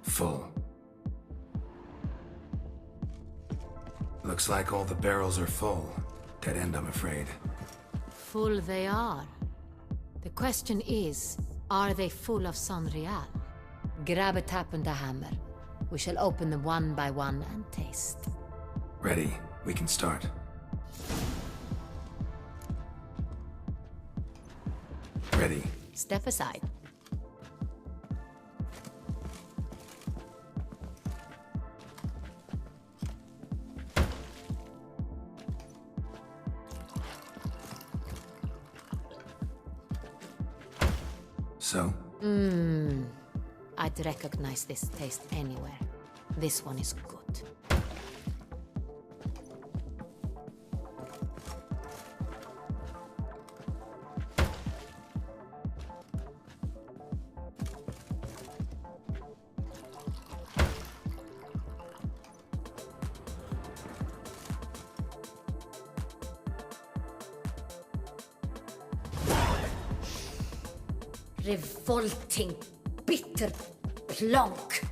Full. Looks like all the barrels are full. Dead end, I'm afraid. Full they are. The question is, are they full of San Real? Grab a tap and a hammer. We shall open them one by one and taste. Ready. We can start. Ready. Step aside. So? I'd recognize this taste anywhere. This one is good. Revolting, bitter plonk.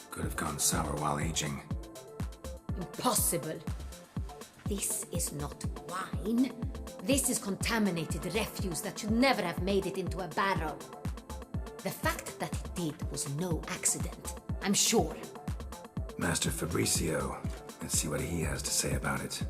Could have gone sour while aging. Impossible. This is not wine. This is contaminated refuse that should never have made it into a barrel. The fact that it did was no accident, I'm sure. Master Fabricio. Let's see what he has to say about it.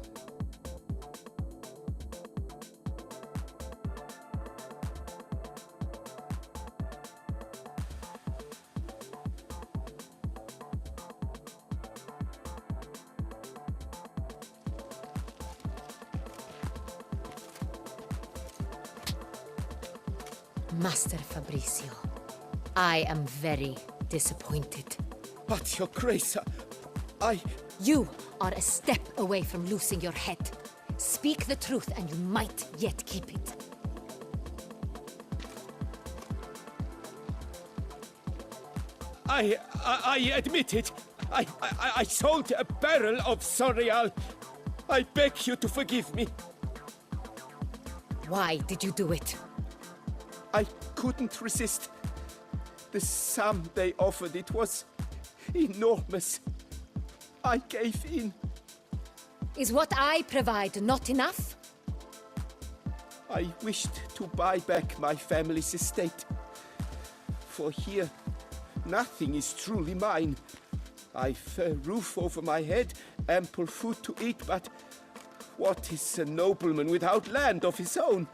Master Fabricio, I am very disappointed. But, Your Grace, You are a step away from losing your head. Speak the truth and you might yet keep it. I admit it. I sold a barrel of Sorial. I beg you to forgive me. Why did you do it? I couldn't resist. The sum they offered, it was enormous. I gave in. Is what I provide not enough? I wished to buy back my family's estate. For here, nothing is truly mine. I've a roof over my head, ample food to eat, but what is a nobleman without land of his own?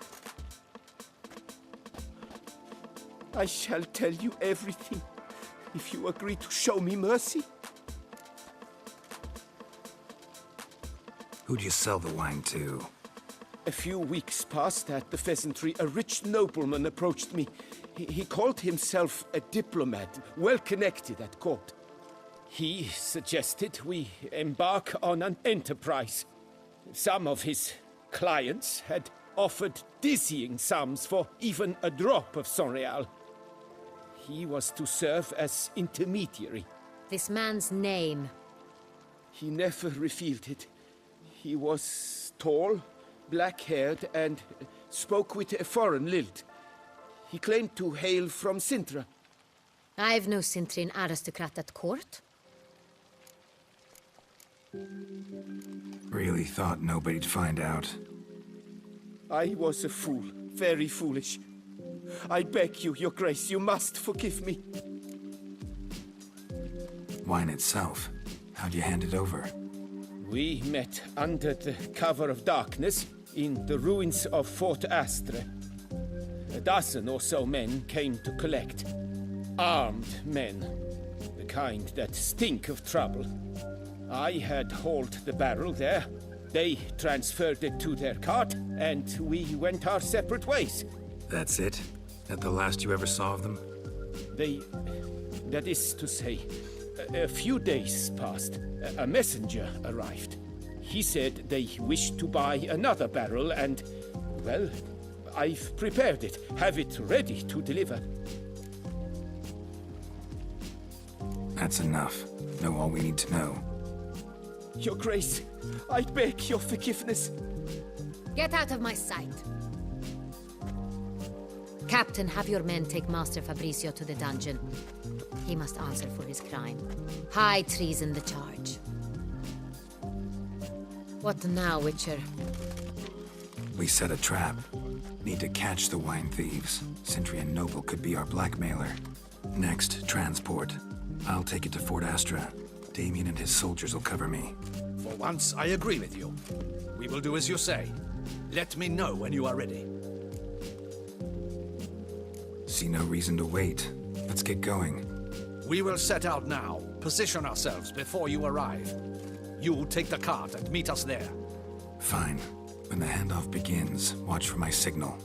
I shall tell you everything, if you agree to show me mercy. Who'd you sell the wine to? A few weeks past at the Pheasantry, a rich nobleman approached me. He called himself a diplomat, well connected at court. He suggested we embark on an enterprise. Some of his clients had offered dizzying sums for even a drop of Sorial. He was to serve as intermediary. This man's name? He never revealed it. He was tall, black-haired, and spoke with a foreign lilt. He claimed to hail from Sintra. I've no Sintrian aristocrat at court. Really thought nobody'd find out. I was a fool, very foolish. I beg you, Your Grace, you must forgive me. Wine itself. How'd you hand it over? We met under the cover of darkness in the ruins of Fort Astre. A dozen or so men came to collect. Armed men. The kind that stink of trouble. I had hauled the barrel there. They transferred it to their cart, and we went our separate ways. That's it? That the last you ever saw of them? That is to say, a few days passed. A messenger arrived. He said they wished to buy another barrel and, well, I've prepared it. Have it ready to deliver. That's enough. Know all we need to know. Your Grace, I beg your forgiveness. Get out of my sight. Captain, have your men take Master Fabricio to the dungeon. He must answer for his crime. High treason the charge. What now, Witcher? We set a trap. Need to catch the wine thieves. Sintrian Noble could be our blackmailer. Next, transport. I'll take it to Fort Astra. Damien and his soldiers will cover me. For once, I agree with you. We will do as you say. Let me know when you are ready. See no reason to wait. Let's get going. We will set out now. Position ourselves before you arrive. You take the cart and meet us there. Fine. When the handoff begins, watch for my signal.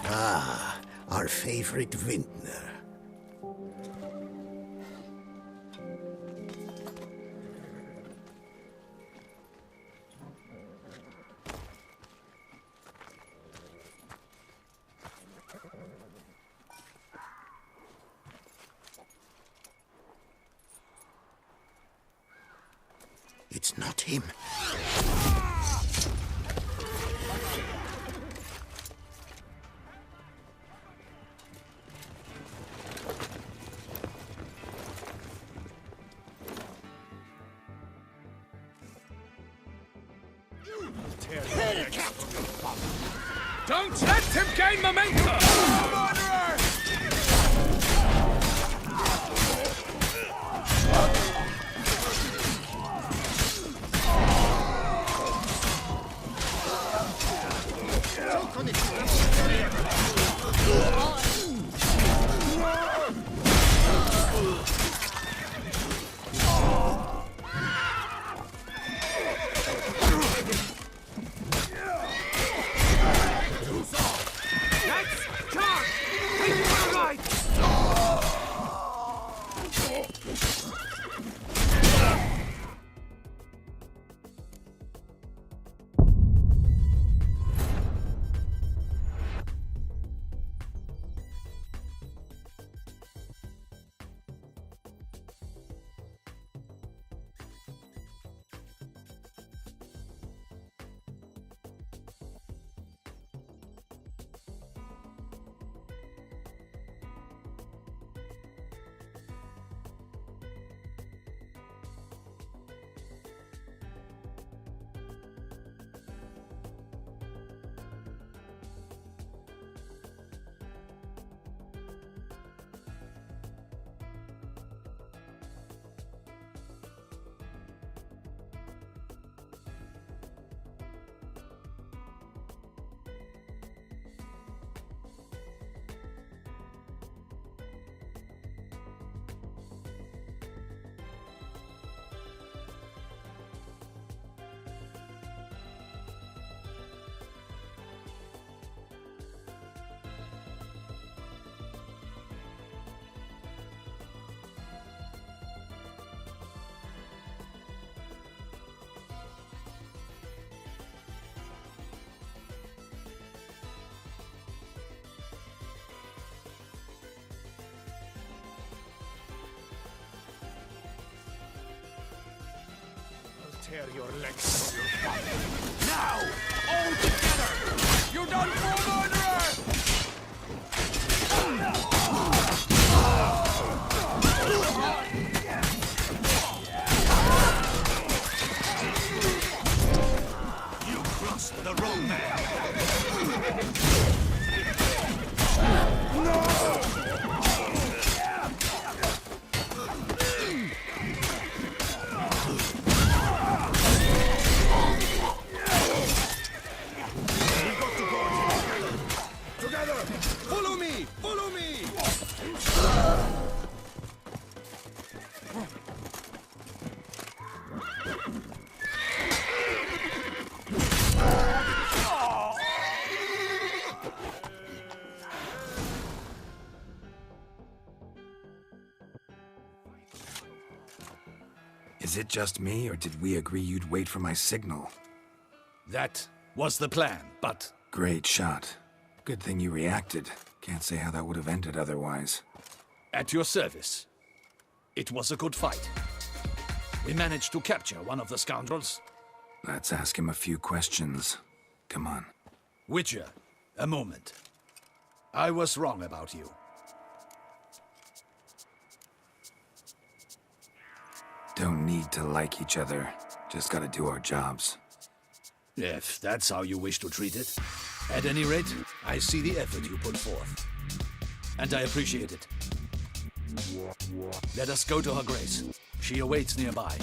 Ah, our favorite vintner. It's not him. Don't let him gain momentum! Tear your legs from your body. Now! All together! You're done for, murderer! You crossed the wrong man! Follow me! Follow me! Is it just me, or did we agree you'd wait for my signal? That was the plan, but... Great shot. Good thing you reacted. Can't say how that would have ended otherwise. At your service. It was a good fight. We managed to capture one of the scoundrels. Let's ask him a few questions. Come on. Witcher, a moment. I was wrong about you. Don't need to like each other. Just gotta do our jobs. If that's how you wish to treat it. At any rate, I see the effort you put forth. And I appreciate it. Let us go to her grace. She awaits nearby.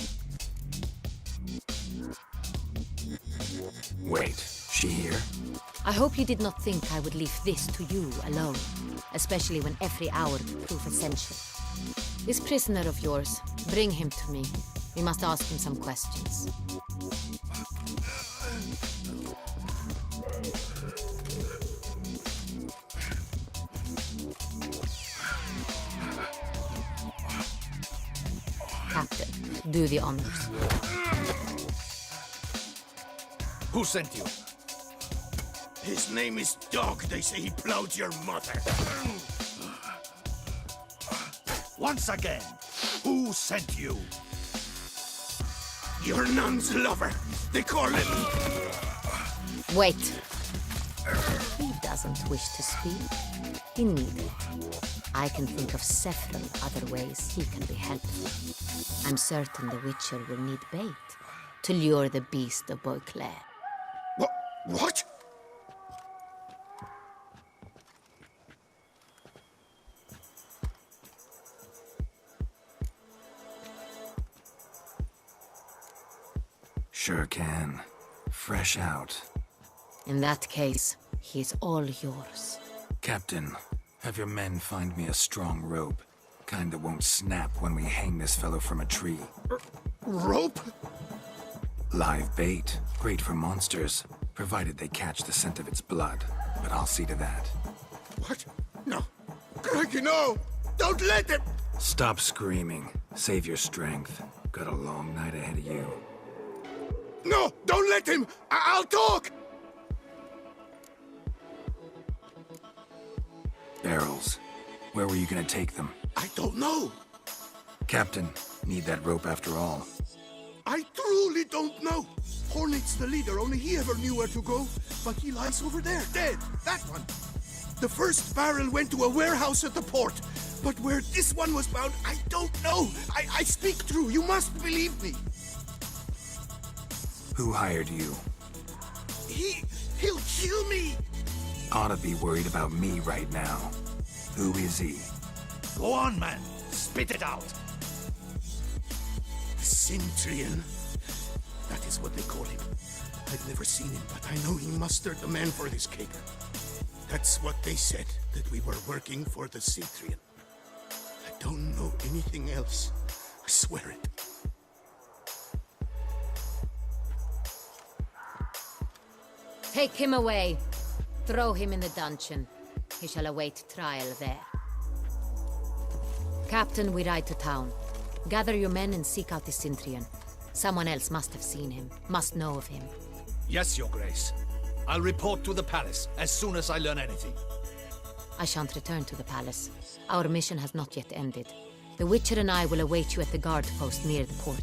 Wait, she here? I hope you did not think I would leave this to you alone, especially when every hour would prove essential. This prisoner of yours, bring him to me. We must ask him some questions. Do the honors. Who sent you? His name is Dog. They say he plowed your mother. Once again, who sent you? Your nun's lover. They call him... Wait. He doesn't wish to speak. He needn't. I can think of several other ways he can be helpful. I'm certain the Witcher will need bait to lure the beast of Beauclair. What? Sure can. Fresh out. In that case, he is all yours. Captain, have your men find me a strong rope. Kind that won't snap when we hang this fellow from a tree. Rope? Live bait. Great for monsters, provided they catch the scent of its blood. But I'll see to that. What? No. Craigie, no! Don't let him! Stop screaming. Save your strength. Got a long night ahead of you. No! Don't let him! I'll talk! Barrels. Where were you gonna take them? I don't know. Captain, need that rope after all. I truly don't know. Hornet's the leader, only he ever knew where to go. But he lies over there, dead. That one. The first barrel went to a warehouse at the port. But where this one was bound, I don't know. I speak true. You must believe me. Who hired you? He'll kill me. Ought to be worried about me right now. Who is he? Go on, man. Spit it out. Cintrian. That is what they call him. I've never seen him, but I know he mustered the man for this caper. That's what they said, that we were working for the Cintrian. I don't know anything else. I swear it. Take him away. Throw him in the dungeon. He shall await trial there. Captain, we ride to town. Gather your men and seek out the Cintrian. Someone else must have seen him, must know of him. Yes, Your Grace. I'll report to the palace as soon as I learn anything. I shan't return to the palace. Our mission has not yet ended. The Witcher and I will await you at the guard post near the port.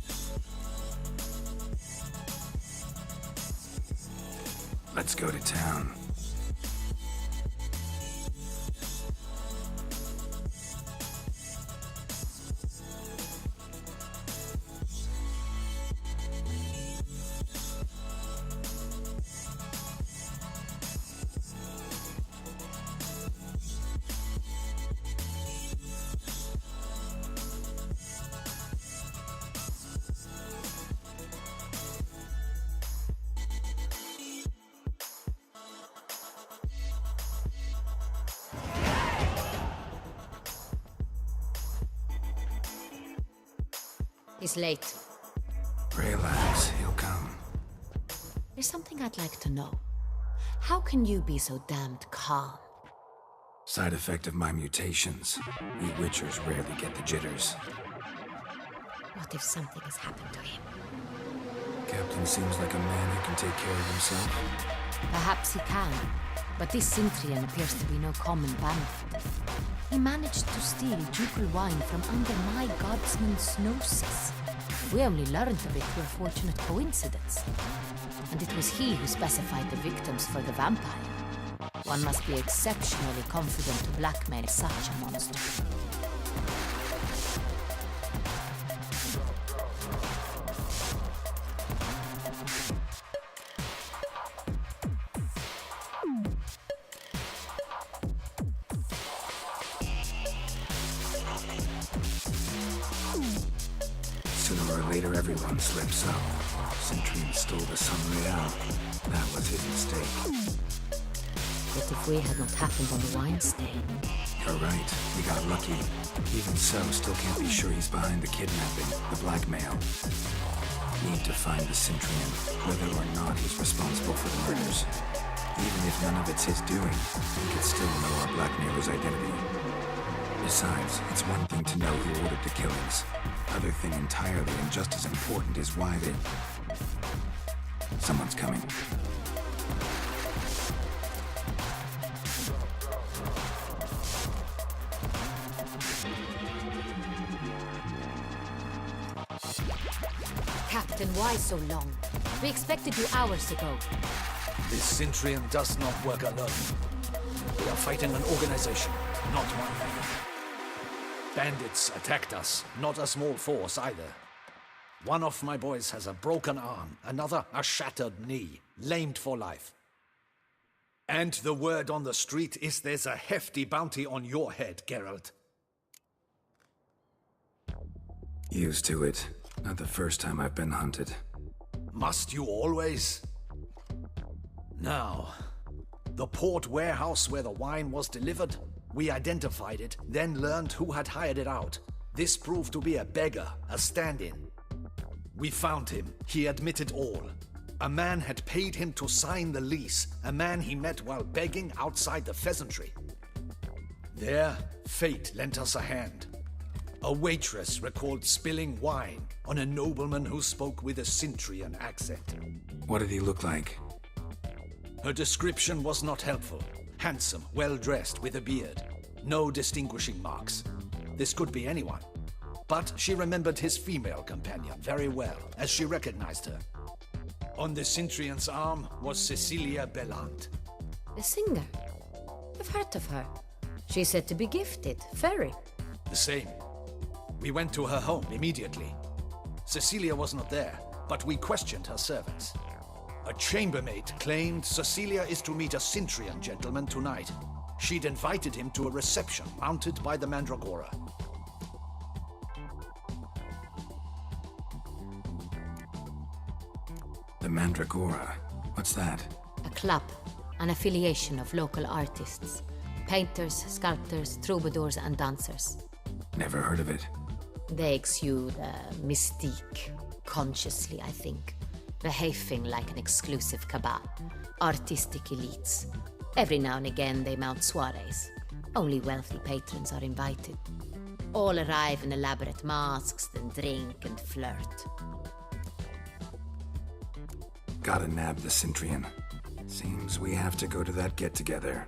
Let's go to town. He's late. Relax, he'll come. There's something I'd like to know. How can you be so damned calm? Side effect of my mutations. We Witchers rarely get the jitters. What if something has happened to him? Captain seems like a man who can take care of himself. Perhaps he can, but this Cintrian appears to be no common bandit. He managed to steal ducal wine from under my guardsman's noses. We only learned of it through a fortunate coincidence. And it was he who specified the victims for the vampire. One must be exceptionally confident to blackmail such a monster. Sooner or later, everyone slips up. Cintrian stole the Sun Real. That was his mistake. But if we had not happened on the wine stain... You're right. We got lucky. Even so, still can't be sure he's behind the kidnapping, the blackmail. Need to find the Cintrian, whether or not he's responsible for the murders. Even if none of it's his doing, we could still know our blackmailer's identity. Besides, it's one thing to know who ordered the killings. Other thing entirely and just as important is why they... Someone's coming. Captain, why so long? We expected you hours ago. This Centurion does not work alone. We are fighting an organization, not one man. Bandits attacked us, not a small force either. One of my boys has a broken arm, another a shattered knee, lamed for life. And the word on the street is there's a hefty bounty on your head, Geralt. Used to it. Not the first time I've been hunted. Must you always? Now, the port warehouse where the wine was delivered, we identified it, then learned who had hired it out. This proved to be a beggar, a stand-in. We found him. He admitted all. A man had paid him to sign the lease, a man he met while begging outside the pheasantry. There, fate lent us a hand. A waitress recalled spilling wine on a nobleman who spoke with a Cintrian accent. What did he look like? Her description was not helpful. Handsome, well-dressed, with a beard. No distinguishing marks. This could be anyone. But she remembered his female companion very well, as she recognized her. On the Cintrian's arm was Cecilia Bellant. The singer? I've heard of her. She's said to be gifted, very. The same. We went to her home immediately. Cecilia was not there, but we questioned her servants. A chambermaid claimed Cecilia is to meet a Cintrian gentleman tonight. She'd invited him to a reception mounted by the Mandragora. The Mandragora? What's that? A club, an affiliation of local artists. Painters, sculptors, troubadours and dancers. Never heard of it. They exude mystique, consciously, I think. Behaving like an exclusive cabal. Artistic elites. Every now and again they mount soirees. Only wealthy patrons are invited. All arrive in elaborate masks, then drink and flirt. Gotta nab the Cintrian. Seems we have to go to that get-together.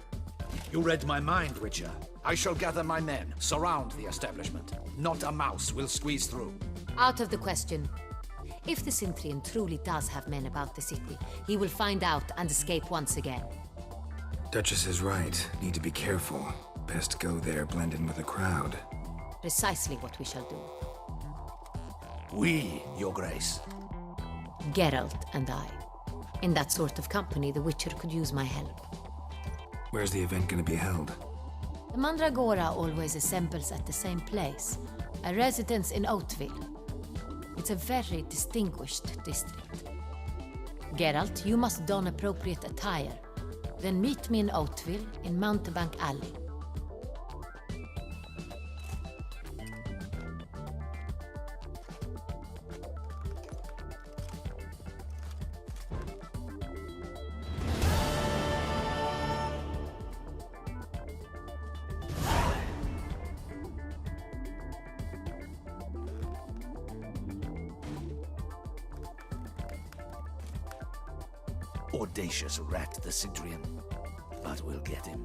You read my mind, Witcher. I shall gather my men, surround the establishment. Not a mouse will squeeze through. Out of the question. If the Cintrian truly does have men about the city, he will find out and escape once again. Duchess is right. Need to be careful. Best go there, blend in with the crowd. Precisely what we shall do. We, Your Grace. Geralt and I. In that sort of company, the Witcher could use my help. Where's the event gonna be held? The Mandragora always assembles at the same place, a residence in Oatville. It's a very distinguished district. Geralt, you must don appropriate attire. Then meet me in Oatville in Mountebank Alley. Audacious rat, the Cintrian. But we'll get him.